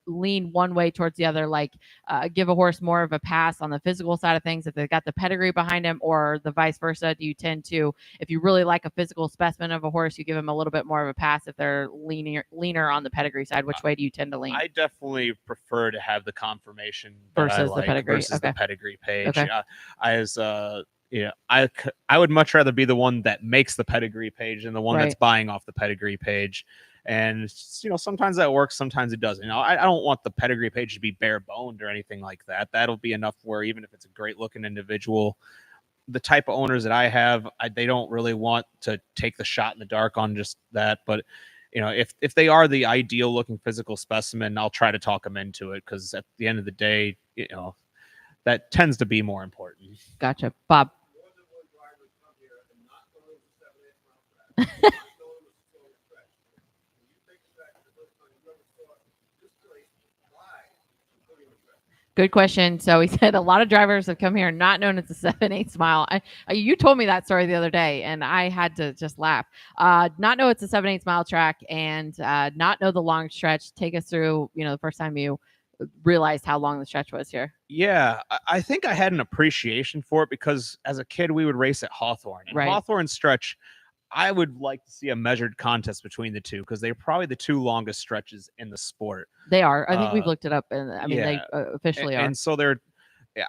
lean one way towards the other, like give a horse more of a pass on the physical side of things if they've got the pedigree behind him, or the vice versa? Do you tend to, if you really like a physical specimen of a horse, you give him a little bit more of a pass if they're leaner on the pedigree side? Which way do you tend to lean? I definitely prefer to have the confirmation versus the pedigree. Versus the pedigree page. I would much rather be the one that makes the pedigree page than the one that's buying off the pedigree page. And sometimes that works, sometimes it doesn't. I don't want the pedigree page to be bare boned or anything like that. That'll be enough where even if it's a great looking individual, the type of owners that I have, they don't really want to take the shot in the dark on just that. But if they are the ideal looking physical specimen, I'll try to talk them into it, because at the end of the day, that tends to be more important. Gotcha. Bob. Good question. So he said a lot of drivers have come here not known it's a 7/8 mile. You told me that story the other day, and I had to just laugh. Not know it's a 7/8 mile track, and not know the long stretch. Take us through, the first time you realized how long the stretch was here. Yeah, I think I had an appreciation for it because as a kid we would race at Hawthorne. And Hawthorne stretch, I would like to see a measured contest between the two, because they're probably the two longest stretches in the sport. They are. I think we've looked it up, and I mean they officially are. And so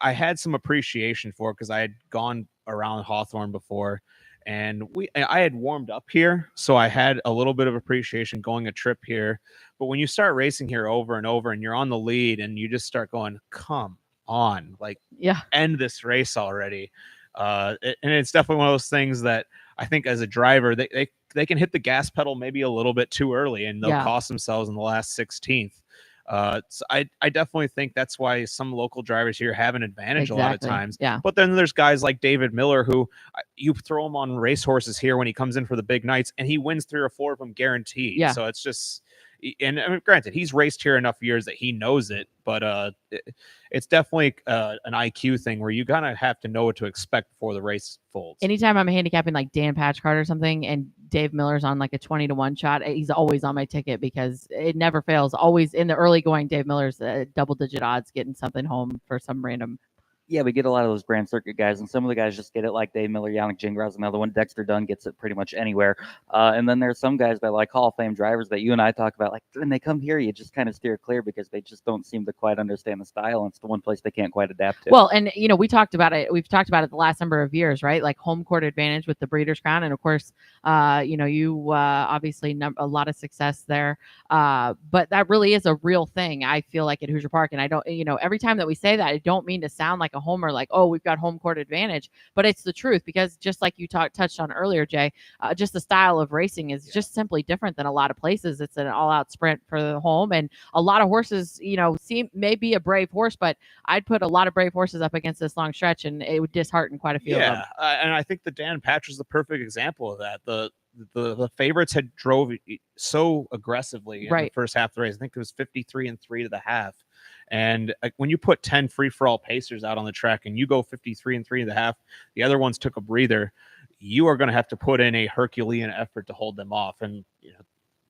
I had some appreciation for it because I had gone around Hawthorne before, and I had warmed up here, so I had a little bit of appreciation going a trip here. But when you start racing here over and over, and you're on the lead, and you just start going, come on, end this race already. And it's definitely one of those things that I think as a driver, they can hit the gas pedal maybe a little bit too early, and they'll cost themselves in the last 16th. So I definitely think that's why some local drivers here have an advantage a lot of times. Yeah. But then there's guys like David Miller, who you throw him on racehorses here when he comes in for the big nights, and he wins 3 or 4 of them guaranteed. Yeah. So it's just, and I mean, granted, he's raced here enough years that he knows it, but it's definitely an IQ thing where you gotta have to know what to expect before the race folds. Anytime I'm handicapping like Dan Patchcart or something, and Dave Miller's on like a 20-1 shot, he's always on my ticket because it never fails. Always in the early going, Dave Miller's double-digit odds getting something home for some random. Yeah, we get a lot of those Grand Circuit guys, and some of the guys just get it, like Dave Miller. Yannick Gingras, another one. Dexter Dunn gets it pretty much anywhere. And then there's some guys that like Hall of Fame drivers that you and I talk about, like when they come here, you just kind of steer clear because they just don't seem to quite understand the style, and it's the one place they can't quite adapt to. Well, and we talked about it. We've talked about it the last number of years, right? Like home court advantage with the Breeders' Crown, and of course, you obviously a lot of success there. But that really is a real thing, I feel like, at Hoosier Park. And I don't, every time that we say that, I don't mean to sound like a homer, like, oh, we've got home court advantage, but it's the truth, because just like you touched on earlier, Jay, just the style of racing is just simply different than a lot of places. It's an all-out sprint for the home, and a lot of horses, may be a brave horse, but I'd put a lot of brave horses up against this long stretch, and it would dishearten quite a few of them. And I think the Dan Patch is the perfect example of that. The favorites had drove so aggressively in the first half of the race. I think it was 53-3 to the half. And when you put 10 free-for-all pacers out on the track and you go 53-3 to the half, the other ones took a breather, you are going to have to put in a Herculean effort to hold them off. And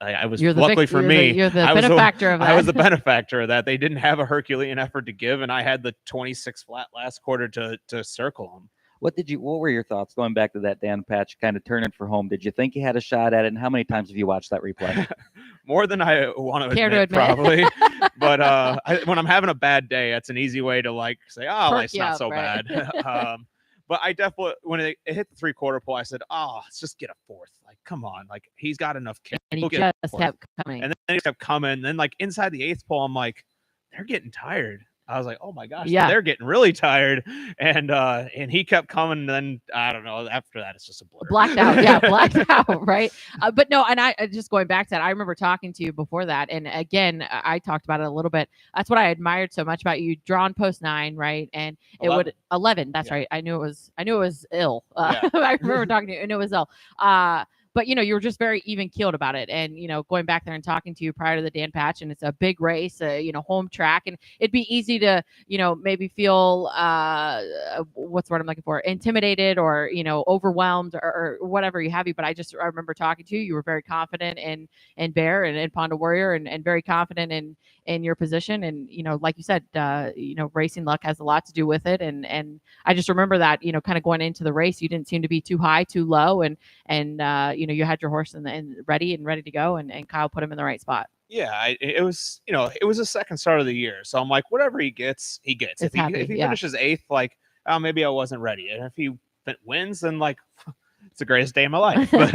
I was, luckily for me, you're the benefactor of that. I was the benefactor of that. They didn't have a Herculean effort to give, and I had the 26 flat last quarter to circle them. What were your thoughts going back to that Dan patch, kind of turning for home? Did you think you had a shot at it? And how many times have you watched that replay? More than I want to Care to admit, admit. probably. But when I'm having a bad day, that's an easy way to like say, oh, Perk life's you not up, so right? bad. But I definitely, when it hit the 3/4 pole, I said, oh, let's just get a fourth. Like, come on. Like, he's got enough kick. And he He'll get a just fourth. kept coming. And then he kept coming. Then, like, inside the 8th pole, I'm like, they're getting tired. I was like, oh my gosh, Yeah. they're getting really tired. And he kept coming. And then I don't know. After that, it's just a blur. Blacked out. Yeah, blacked out. Right. But no, and I just going back to that, I remember talking to you before that. And again, I talked about it a little bit. That's what I admired so much about you. Drawn post 9, right? And it 11. would 11. That's Yeah. right. I knew it was ill. Yeah. I remember talking to you and it was ill. But you were just very even keeled about it. And going back there and talking to you prior to the Dan patch, and it's a big race, home track, and it'd be easy to maybe feel what's the word I'm looking for, intimidated or overwhelmed or whatever you have you. But I remember talking to you. You were very confident in Bear and in Ponda Warrior, and very confident in your position. And like you said, racing luck has a lot to do with it. And I just remember that kind of going into the race, you didn't seem to be too high, too low, and you had your horse and ready to go, and Kyle put him in the right spot. Yeah, it was a second start of the year, so I'm like, whatever he gets, he gets. It's happy, if he yeah. finishes 8th, like, oh, maybe I wasn't ready. And if he wins, then like, it's the greatest day of my life. But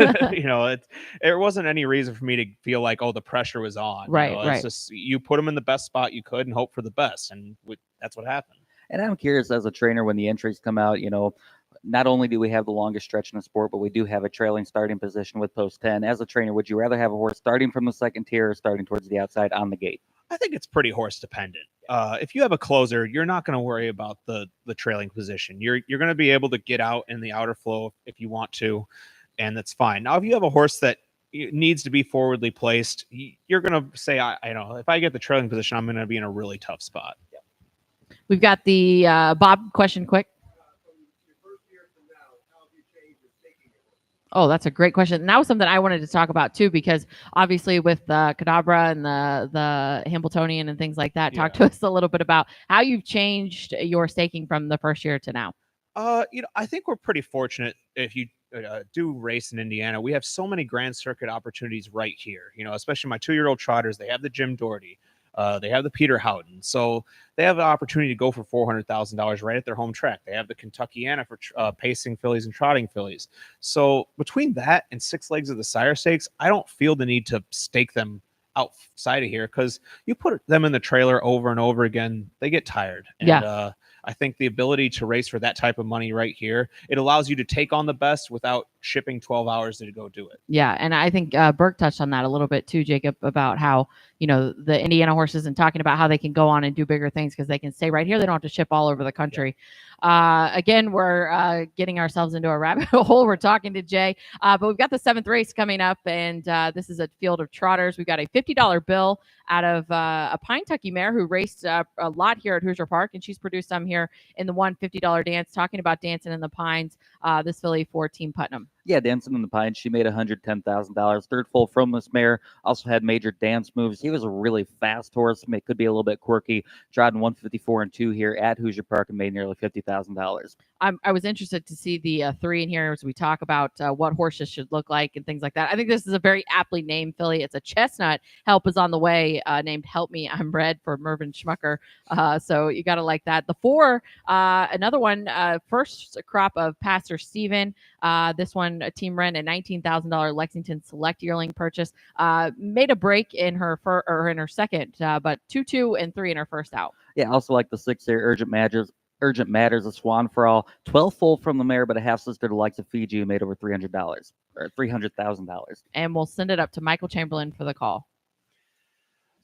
there wasn't any reason for me to feel like, oh, the pressure was on. Right, It's right. just you put him in the best spot you could and hope for the best, and that's what happened. And I'm curious, as a trainer, when the entries come out, not only do we have the longest stretch in the sport, but we do have a trailing starting position with post 10. As a trainer, would you rather have a horse starting from the second tier or starting towards the outside on the gate? I think it's pretty horse dependent. If you have a closer, you're not going to worry about the trailing position. You're going to be able to get out in the outer flow if you want to, and that's fine. Now, if you have a horse that needs to be forwardly placed, you're going to say, I know, if I get the trailing position, I'm going to be in a really tough spot. We've got the Bob question quick. From your first year from now, how have you changed your taking it? Oh, that's a great question. And that was something I wanted to talk about too, because obviously with Cadabra and the Hambletonian and things like that, talk to us a little bit about how you've changed your staking from the first year to now. I think we're pretty fortunate if you do race in Indiana. We have so many Grand Circuit opportunities right here, especially my 2-year-old trotters. They have the Jim Doherty. They have the Peter Houghton. So they have the opportunity to go for $400,000 right at their home track. They have the Kentuckiana for pacing fillies and trotting fillies. So between that and 6 legs of the sire stakes, I don't feel the need to stake them outside of here, because you put them in the trailer over and over again, they get tired. And I think the ability to race for that type of money right here, it allows you to take on the best without shipping 12 hours to go do it. Yeah, and I think Burke touched on that a little bit too, Jacob, about how the Indiana horses and talking about how they can go on and do bigger things because they can stay right here. They don't have to ship all over the country. Again, we're getting ourselves into a rabbit hole. We're talking to Jay, but we've got the 7th race coming up, and this is a field of trotters. We've got a $50 bill out of a Pine Tucky mare who raced a lot here at Hoosier Park, and she's produced some here in the $150 dance. Talking about dancing in the Pines, this filly for Team Putnam. Yeah, Dancing in the Pines. She made $110,000. Third full from this mare. Also had major dance moves. He was a really fast horse. It could be a little bit quirky. Trotting 154-2 here at Hoosier Park and made nearly $50,000. I was interested to see the 3 in here as we talk about what horses should look like and things like that. I think this is a very aptly named filly. It's a chestnut. Help is on the way, named Help Me, I'm Red, for Mervyn Schmucker. So you got to like that. The 4, another one, first crop of Pastor Steven. This one, Team Wren, a $19,000 Lexington Select yearling purchase. Made a break in her in her second, but 2, 2, and 3 in her first out. Yeah, also like the 6 there, Urgent Matters, a Swan for All. 12 full from the mare, but a half sister to likes of Fiji who made over $300 or $300,000. And we'll send it up to Michael Chamberlain for the call.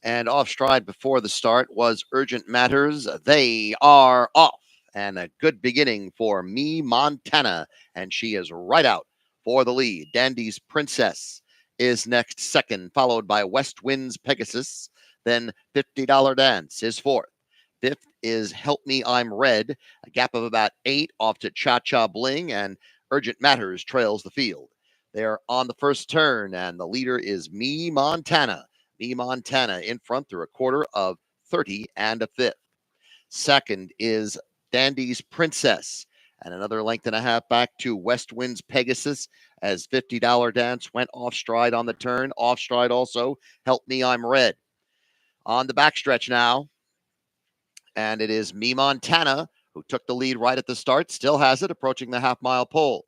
And off stride before the start was Urgent Matters. They are off. And a good beginning for Me Montana. And she is right out for the lead. Dandy's Princess is next second, followed by West Wind's Pegasus. Then $50 Dance is fourth. Fifth is Help Me, I'm Red, a gap of about 8 off to Cha Cha Bling, and Urgent Matters trails the field. They're on the first turn, and the leader is Me Montana. Me Montana in front through a quarter of 30 and a fifth. Second is Dandy's Princess, And another length and a half back to West Wind's Pegasus as $50 Dance went off stride on the turn. Off stride also, Help Me, I'm Red. On the backstretch now. And it is Me Montana, who took the lead right at the start, still has it, approaching the half-mile pole.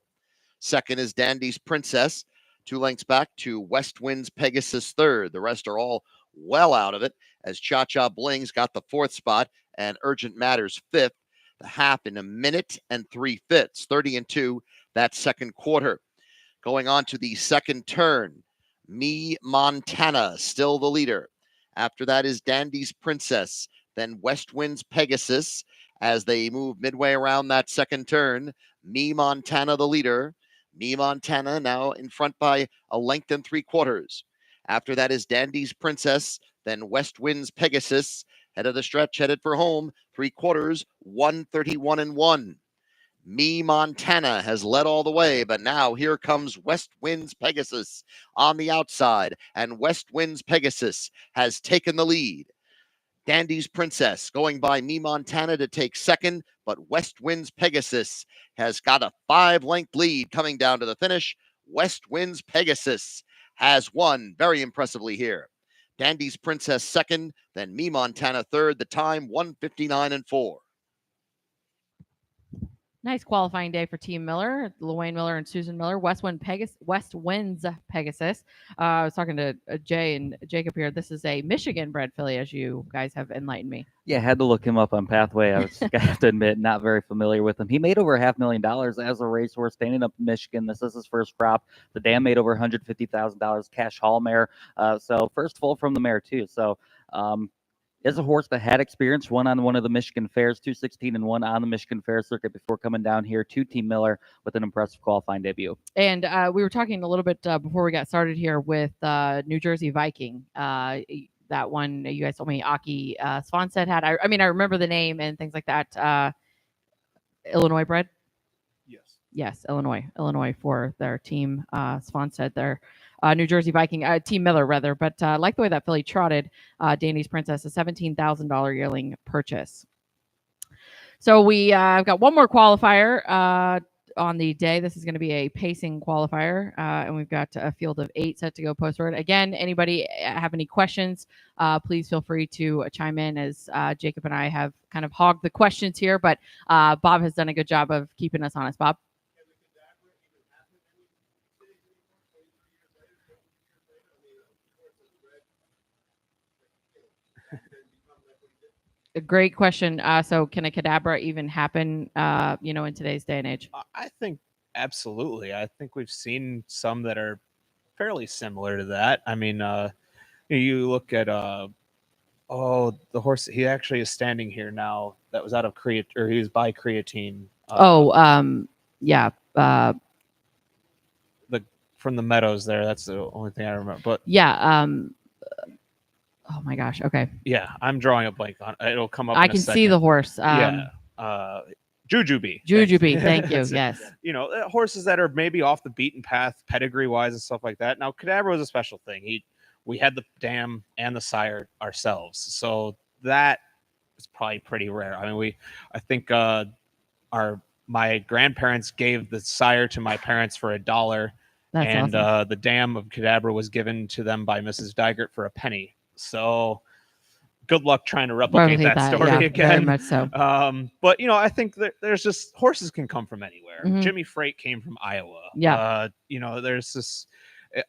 Second is Dandy's Princess, 2 lengths back to West Wind's Pegasus third. The rest are all well out of it, as Cha-Cha Bling's got the 4th spot and Urgent Matters 5th. The half in 1 minute and 3/5, 30-2, that second quarter. Going on to the second turn, Me Montana, still the leader. After that is Dandy's Princess, then West Wind's Pegasus. As they move midway around that second turn, Me Montana the leader. Me Montana now in front by 1 length and 3/4. After that is Dandy's Princess, then West Wind's Pegasus. Head of the stretch, headed for home, 3/4, 131-1. Me Montana has led all the way, but now here comes West Wind's Pegasus on the outside, and West Wind's Pegasus has taken the lead. Dandy's Princess going by Me Montana to take second, but West Wind's Pegasus has got a 5-length lead coming down to the finish. West Wind's Pegasus has won very impressively here. Dandy's Princess second, then Me Montana third. The time 1:59-4. Nice qualifying day for Team Miller, Luane Miller and Susan Miller. West Wind's Pegasus. I was talking to Jay and Jacob here. This is a Michigan-bred filly, as you guys have enlightened me. Yeah, had to look him up on Pathway. I was gonna have to admit, not very familiar with him. He made over $500,000 as a racehorse standing up in Michigan. This is his first crop. The dam made over $150,000 cash hall mare. So first full from the mare too. So is a horse that had experience, won on one of the Michigan fairs, 216-1 on the Michigan fair circuit before coming down here to Team Miller with an impressive qualifying debut. And we were talking a little bit before we got started here with New Jersey Viking. That one you guys told me Aki Svanstedt had. I mean, I remember the name and things like that. Illinois bred? Yes. Yes, Illinois for their team. Svanstedt, their New Jersey Viking, Team Miller rather. But I like the way that filly trotted. Dandy's Princess, a $17,000 yearling purchase. So I've got one more qualifier on the day. This is going to be a pacing qualifier, and we've got a field of 8 set to go postward. Again, anybody have any questions, please feel free to chime in, as Jacob and I have kind of hogged the questions here, but Bob has done a good job of keeping us honest. Bob? A great question. So can a cadabra even happen, in today's day and age? I think absolutely. I think we've seen some that are fairly similar to that. I mean, you look at the horse. He actually is standing here now. That was out of he was by creatine. Yeah. From the Meadows there. That's the only thing I remember. But yeah. Oh my gosh. Okay. Yeah, I'm drawing a blank on. It'll come up. I can see the horse. Jujubee. Jujubee. Thank you. Yes. Horses that are maybe off the beaten path, pedigree wise, and stuff like that. Now, Cadabra was a special thing. We had the dam and the sire ourselves, so that is probably pretty rare. I mean, I think my grandparents gave the sire to my parents for $1, and awesome. The dam of Cadabra was given to them by Mrs. Dygert for $0.01. So good luck trying to replicate that story again. Very much so. But I think that there's just horses can come from anywhere. Mm-hmm. Jimmy Freight came from Iowa. Yeah. There's this,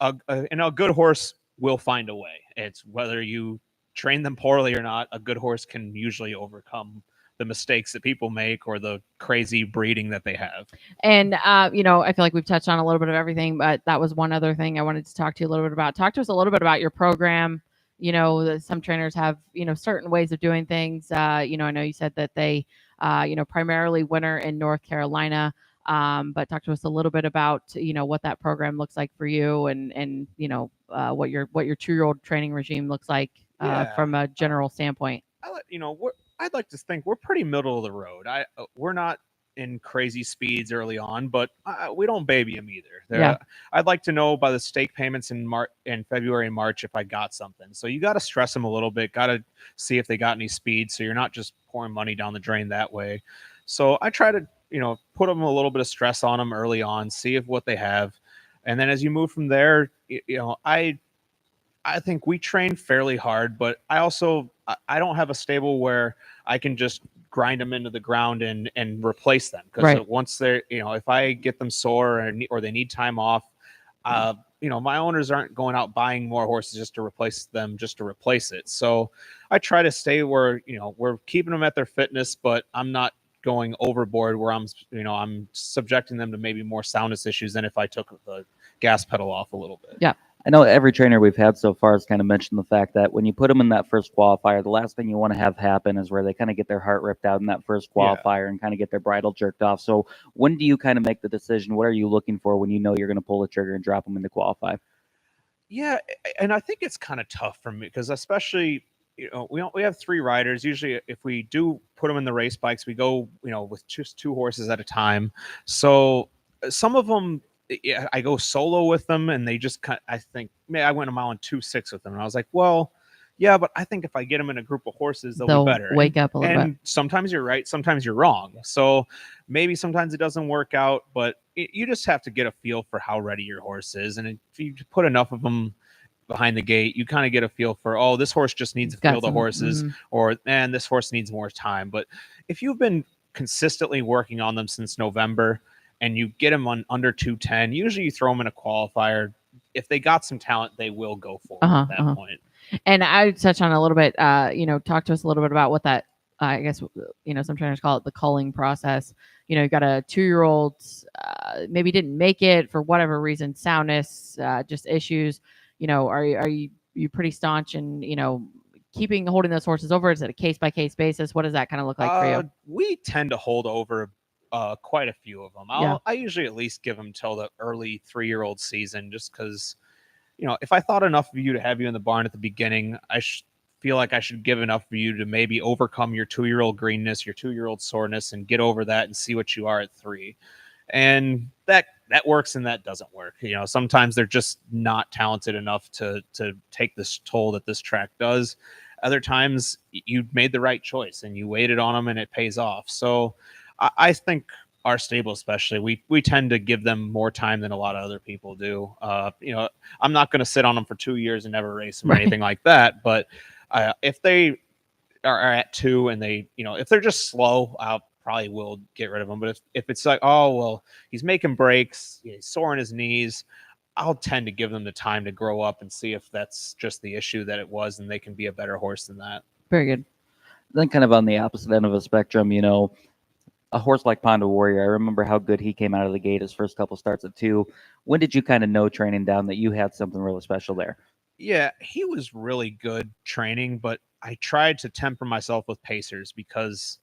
a good horse will find a way. It's whether you train them poorly or not. A good horse can usually overcome the mistakes that people make or the crazy breeding that they have. And, I feel like we've touched on a little bit of everything, but that was one other thing I wanted to talk to you a little bit about. Talk to us a little bit about your program. Some trainers have, certain ways of doing things. I know you said that they, primarily winter in North Carolina. But talk to us a little bit about, what that program looks like for you and what your 2-year-old training regime looks like from a general standpoint. I'd like to think we're pretty middle of the road. We're not in crazy speeds early on, but we don't baby them either. I'd like to know by the stake payments in February and March if I got something. So you got to stress them a little bit. Got to see if they got any speed. So you're not just pouring money down the drain that way. So I try to put them a little bit of stress on them early on, see if what they have, and then as you move from there, I think we train fairly hard, but I don't have a stable where I can just grind them into the ground and replace them, because Right. once they're if I get them sore or they need time off, my owners aren't going out buying more horses just to replace them just to replace it. So I try to stay where we're keeping them at their fitness, but I'm not going overboard where I'm subjecting them to maybe more soundness issues than if I took the gas pedal off a little bit. Yeah. I know every trainer we've had so far has kind of mentioned the fact that when you put them in that first qualifier, the last thing you want to have happen is where they kind of get their heart ripped out in that first qualifier and kind of get their bridle jerked off. So when do you kind of make the decision? What are you looking for when you know you're going to pull the trigger and drop them into qualify? Yeah, and I think it's kind of tough for me because especially we have 3 riders. Usually, if we do put them in the race bikes, we go with just 2 horses at a time. So some of them, I go solo with them, and they just I think, man, I went a mile and 2.6 with them, and I was like, well, yeah, but I think if I get them in a group of horses, they'll be better. Wake up a little bit. And sometimes you're right, sometimes you're wrong. So maybe sometimes it doesn't work out, but you just have to get a feel for how ready your horse is, and if you put enough of them behind the gate, you kind of get a feel for, oh, this horse just needs a field of horses, or man, this horse needs more time. But if you've been consistently working on them since November and you get them on under 210, usually you throw them in a qualifier. If they got some talent, they will go for it at that point. And I would touch on a little bit, talk to us a little bit about what that, I guess, some trainers call it the culling process. You got a 2-year-old, maybe didn't make it for whatever reason, soundness, just issues. Are you pretty staunch in, holding those horses over? Is it a case by case basis? What does that kind of look like for you? We tend to hold over quite a few of them. I usually at least give them till the early 3-year-old season, just because, if I thought enough of you to have you in the barn at the beginning, I feel like I should give enough for you to maybe overcome your 2-year-old greenness, your 2-year-old soreness, and get over that and see what you are at 3. And that works and that doesn't work. Sometimes they're just not talented enough to take this toll that this track does. Other times you made the right choice and you waited on them and it pays off. So I think our stable, especially, we tend to give them more time than a lot of other people do. I'm not going to sit on them for 2 years and never race them or anything like that. But if they are at 2 and they, if they're just slow, I'll probably will get rid of him. But if it's like, oh, well, he's making breaks, he's sore in his knees, I'll tend to give them the time to grow up and see if that's just the issue that it was, and they can be a better horse than that. Very good. Then kind of on the opposite end of the spectrum, a horse like Ponda Warrior, I remember how good he came out of the gate his first couple starts at 2. When did you kind of know training down that you had something really special there? Yeah, he was really good training, but I tried to temper myself with pacers because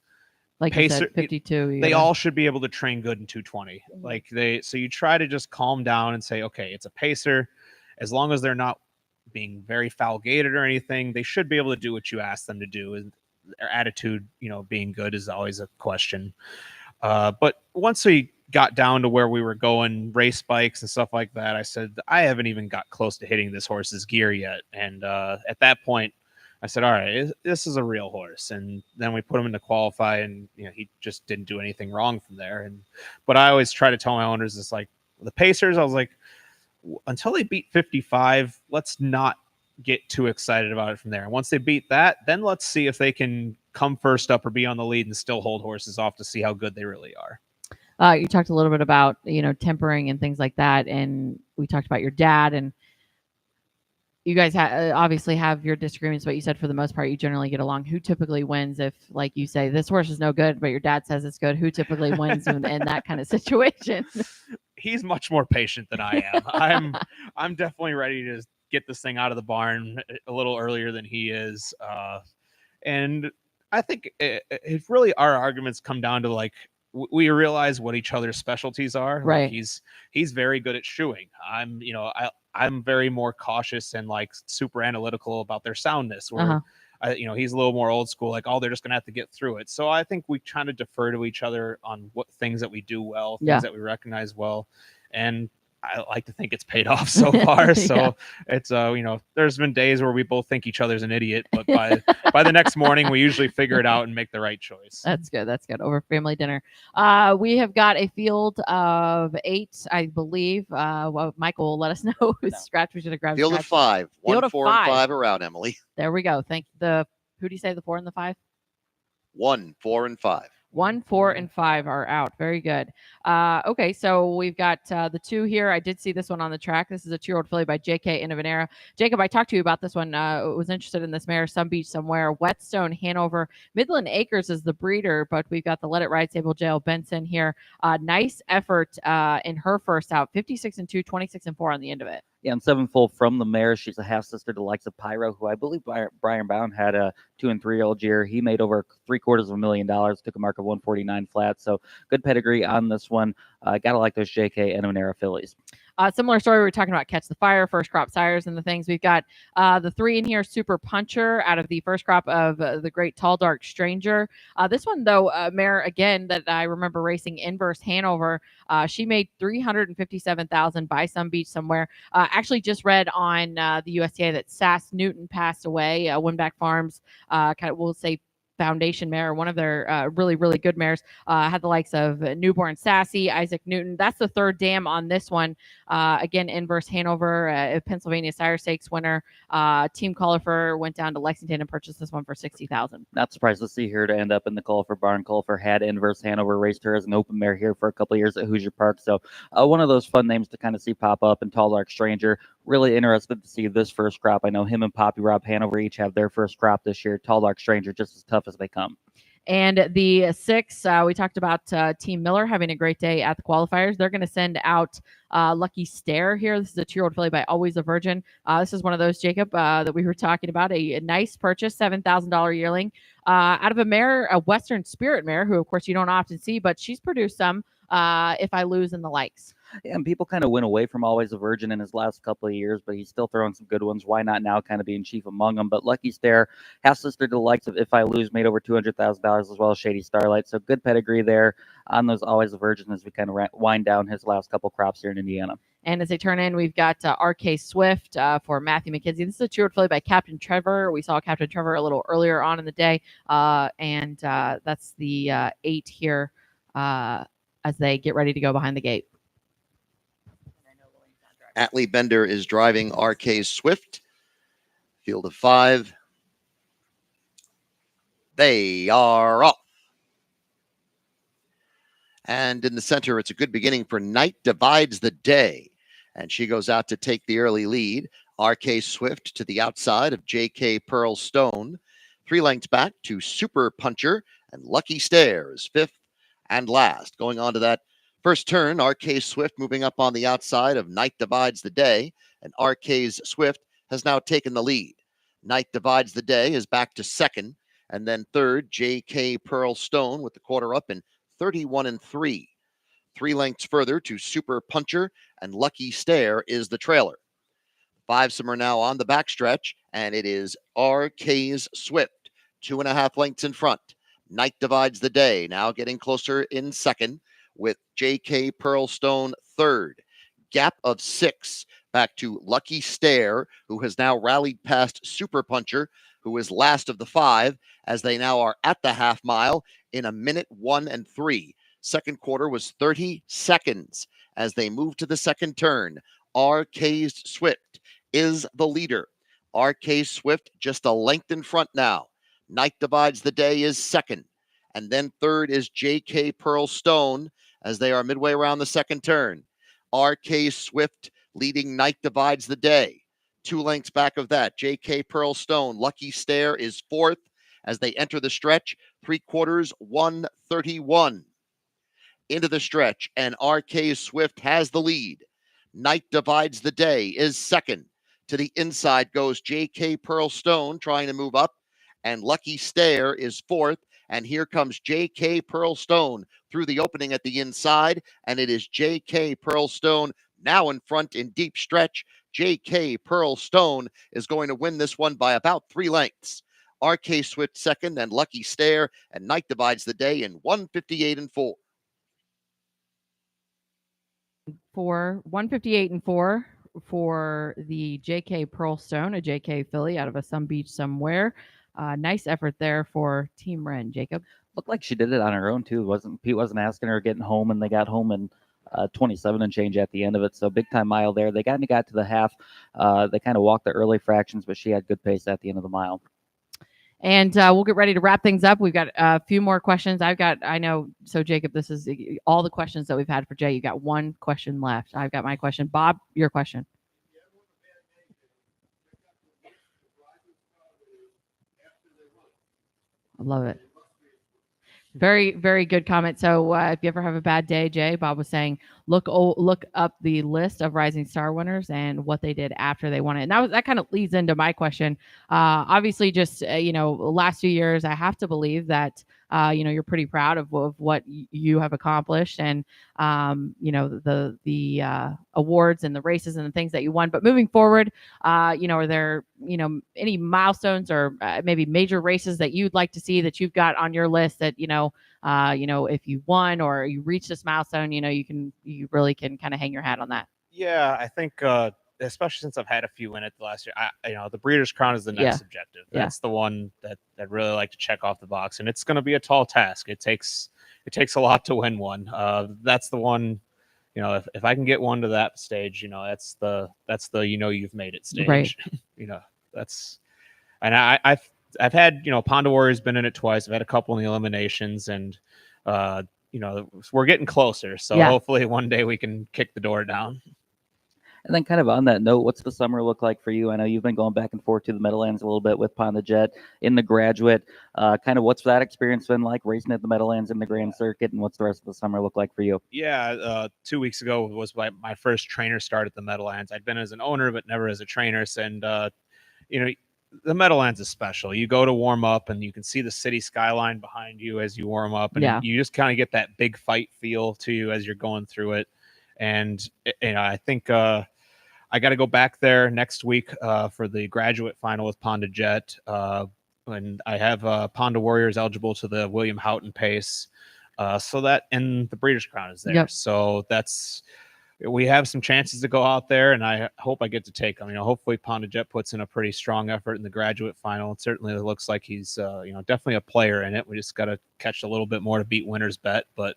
like you said, 52. They all should be able to train good in 220. So you try to just calm down and say, okay, it's a pacer. As long as they're not being very foul gated or anything, they should be able to do what you ask them to do. And their attitude, being good is always a question. But once we got down to where we were going, race bikes and stuff like that, I said, I haven't even got close to hitting this horse's gear yet. And at that point, I said, all right, this is a real horse. And then we put him into qualify, and he just didn't do anything wrong from there. But I always try to tell my owners, it's like the pacers, I was like, until they beat 55, let's not get too excited about it from there. And once they beat that, then let's see if they can come first up or be on the lead and still hold horses off to see how good they really are. You talked a little bit about, tempering and things like that. And we talked about your dad, and you guys obviously have your disagreements, but you said for the most part, you generally get along. Who typically wins if, like you say, this horse is no good, but your dad says it's good? Who typically wins in that kind of situation? He's much more patient than I am. I'm definitely ready to get this thing out of the barn a little earlier than he is. And I think it really, our arguments come down to, like, we realize what each other's specialties are. Right. Like he's very good at shoeing. I'm very more cautious and like super analytical about their soundness. Where he's a little more old school. Like, they're just gonna have to get through it. So I think we kind of defer to each other on what things that we do well, things that we recognize well, and I like to think it's paid off so far. So Yeah. it's there's been days where we both think each other's an idiot, but by the next morning we usually figure it out and make the right choice. That's good. That's good. Over family dinner. We have got a field of 8, I believe. Well, Michael will let us know who's scratch. We should have grabbed Field of scratch. 5. 1, Field of 4, and 5. 5 are out, Emily. There we go. Thank the. Who do you say the 4 and the 5? 1, 4, and 5. 1, 4, and 5 are out. Very good. Okay, so we've got the 2 here. I did see this one on the track. This is a 2-year-old filly by J.K. Innovenera. Jacob, I talked to you about this one. Was interested in this mare, Some Beach Somewhere. Whetstone, Hanover. Midland Acres is the breeder, but we've got the Let It Ride, Sable Jail, Benson here. Nice effort in her first out. 56-2, 26-4 on the end of it. Yeah, and 7-foal from the mare. She's a half sister to the likes of Pyro, who I believe Brian Brown had a 2- and 3-year-old year. He made over $750,000, took a mark of 149 flat. So good pedigree on this one. Gotta like those JK Innovenera fillies. Similar story. We were talking about Catch the Fire, first crop sires, and the things. We've got the 3 in here, Super Puncher, out of the first crop of the great Tall Dark Stranger. This one, though, mare again that I remember racing Inverse Hanover. She made $357,000 by Some Beach Somewhere. Actually, just read on the USTA that Sass Newton passed away. Winback Farms, we'll say foundation mare, one of their really, really good mares, had the likes of Newborn Sassy, Isaac Newton. That's the 3rd dam on this one. Again, Inverse Hanover, Pennsylvania Sire Stakes winner. Team Qualifier went down to Lexington and purchased this one for $60,000. Not surprised to see her to end up in the Qualifier barn. Qualifier had Inverse Hanover, raced her as an open mare here for a couple of years at Hoosier Park. So one of those fun names to kind of see pop up. And Tall Dark Stranger, really interested to see this first crop. I know him and Poppy Rob Hanover each have their first crop this year. Tall Dark Stranger just as tough as they come. And the 6, we talked about Team Miller having a great day at the qualifiers. They're going to send out Lucky Stare here. This is a 2-year-old filly by Always a Virgin. This is one of those, Jacob, that we were talking about. A nice purchase, $7,000 yearling. Out of a mare, a Western Spirit mare, who, of course, you don't often see, but she's produced some If I Lose and the likes. Yeah, and people kind of went away from Always a Virgin in his last couple of years, but he's still throwing some good ones. Why not now kind of being chief among them? But Lucky Stare, half sister to the likes of If I Lose, made over $200,000 as well as Shady Starlight. So good pedigree there on those Always a Virgin as we kind of wind down his last couple crops here in Indiana. And as they turn in, we've got RK Swift for Matthew McKenzie. This is a 2-year-old filly by Captain Trevor. We saw Captain Trevor a little earlier on in the day. And that's the 8 here as they get ready to go behind the gate. Atlee Bender is driving RK Swift. Field of 5. They are off. And in the center, it's a good beginning for Night Divides the Day. And she goes out to take the early lead. RK Swift to the outside of JK Pearl Stone. 3 lengths back to Super Puncher. And Lucky Stare is 5th and last. Going on to that first turn, RK Swift moving up on the outside of Night Divides the Day. And RK's Swift has now taken the lead. Night Divides the Day is back to 2nd. And then 3rd, JK Pearl Stone with the quarter up in 31-3. 3 lengths further to Super Puncher, and Lucky Stare is the trailer. 5-some are now on the backstretch, and it is RK's Swift, 2.5 lengths in front. Night Divides the Day, now getting closer in 2nd, with JK Pearl Stone 3rd. Gap of 6 back to Lucky Stare, who has now rallied past Super Puncher, who is last of the 5, as they now are at the half mile in 1:01:03. Second quarter was 30 seconds as they move to the second turn. RK's Swift is the leader. RK Swift just a length in front now. Night Divides the Day is 2nd. And then 3rd is JK Pearl Stone as they are midway around the second turn. RK Swift leading Night Divides the Day. 2 lengths back of that, JK Pearl Stone. Lucky Stare is 4th as they enter the stretch. 3/4, 1:31. Into the stretch, and RK Swift has the lead. Night Divides the Day is 2nd. To the inside goes JK Pearl Stone trying to move up, and Lucky Stare is 4th. And here comes JK Pearl Stone through the opening at the inside, and it is JK Pearl Stone now in front in deep stretch. JK Pearl Stone is going to win this one by about 3 lengths. RK Swift 2nd, and Lucky Stare, and Night Divides the Day in 1:58:4. for 158-4 for the JK Pearlstone, a JK filly out of a Sun Beach somewhere. Nice effort there for Team Wren, Jacob. Looked like she did it on her own too. Pete wasn't asking her getting home, and they got home in 27 and change at the end of it. So big time mile there. They got to the half. They kind of walked the early fractions, but she had good pace at the end of the mile. And we'll get ready to wrap things up. We've got a few more questions. I know. So Jacob, this is all the questions that we've had for Jay. You got one question left. I've got my question. Bob, your question. I love it. Very, very good comment. So if you ever have a bad day, Jay, Bob was saying, look up the list of Rising Star winners and what they did after they won it. And that kind of leads into my question. Obviously, just last few years, I have to believe that you're pretty proud of what you have accomplished, and the awards and the races and the things that you won. But moving forward, are there any milestones or maybe major races that you'd like to see that you've got on your list that if you won or you reach this milestone, you really can kind of hang your hat on that? Yeah, I think especially since I've had a few in it the last year, the Breeders' Crown is the next objective. That's the one that I'd really like to check off the box, and it's going to be a tall task. It takes a lot to win one. That's the one. If I can get one to that stage, that's the you've made it stage. Right. And I've had Ponda Warrior's been in it twice. I've had a couple in the eliminations, and we're getting closer. So hopefully one day we can kick the door down. And then kind of on that note, what's the summer look like for you? I know you've been going back and forth to the Meadowlands a little bit with Ponda Jet in the graduate. Kind of what's that experience been like racing at the Meadowlands in the Grand Circuit, and what's the rest of the summer look like for you? Yeah, 2 weeks ago was my first trainer start at the Meadowlands. I'd been as an owner, but never as a trainer. And, the Meadowlands is special. You go to warm up and you can see the city skyline behind you as you warm up, and you just kind of get that big fight feel to you as you're going through it. And I think I got to go back there next week for the graduate final with Ponda Jet, and I have Ponda Warriors eligible to the William Houghton pace, so that, and the Breeders' Crown is there. Yep. So we have some chances to go out there, and I hope I get to take them. Hopefully Ponda Jet puts in a pretty strong effort in the graduate final. It certainly looks like he's definitely a player in it. We just got to catch a little bit more to beat winner's bet, but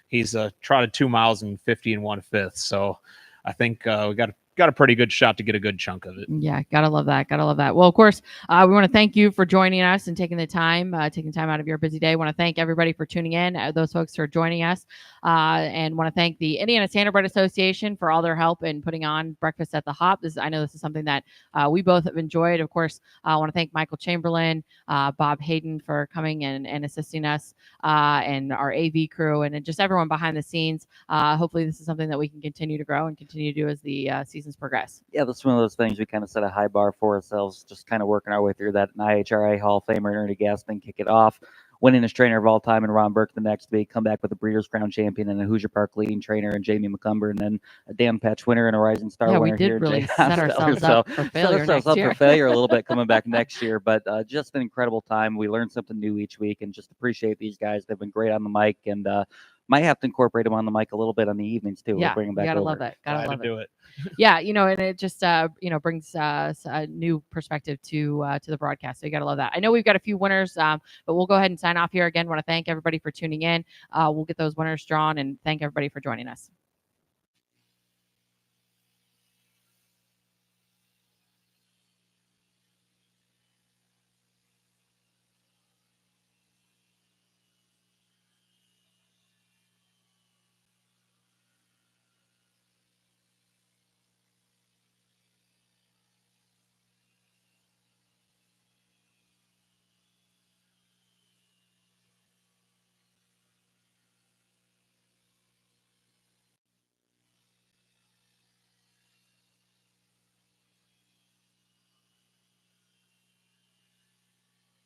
he's trotted 2 miles in 50 1/5. So I think we got a pretty good shot to get a good chunk of it. Yeah, gotta love that. Well, of course, we want to thank you for joining us and taking time out of your busy day. Want to thank everybody for tuning in, those folks who are joining us, and want to thank the Indiana Standardbred Association for all their help in putting on Breakfast at the Hop. I know this is something that we both have enjoyed. Of course, I want to thank Michael Chamberlain, Bob Hayden for coming and assisting us, and our AV crew, and just everyone behind the scenes. Hopefully, this is something that we can continue to grow and continue to do as the seasons progress. Yeah, that's one of those things we kind of set a high bar for ourselves, just kind of working our way through that. An IHRA Hall of Famer, Ernie Gaston, kick it off. Winningest trainer of all time, and Ron Burke the next week. Come back with a Breeders' Crown champion and a Hoosier Park leading trainer, and Jamie McCumber, and then a Dan Patch winner and a Rising Star winner. We did here, really Jay set ourselves up for failure next year. For failure a little bit coming back next year, but just an incredible time. We learn something new each week, and just appreciate these guys. They've been great on the mic, and might have to incorporate them on the mic a little bit on the evenings too. Yeah, we'll bring them back. Gotta over. love that. Gotta love do it. Yeah, and it just brings a new perspective to the broadcast. So you gotta love that. I know we've got a few winners, but we'll go ahead and sign off here again. Want to thank everybody for tuning in. We'll get those winners drawn, and thank everybody for joining us.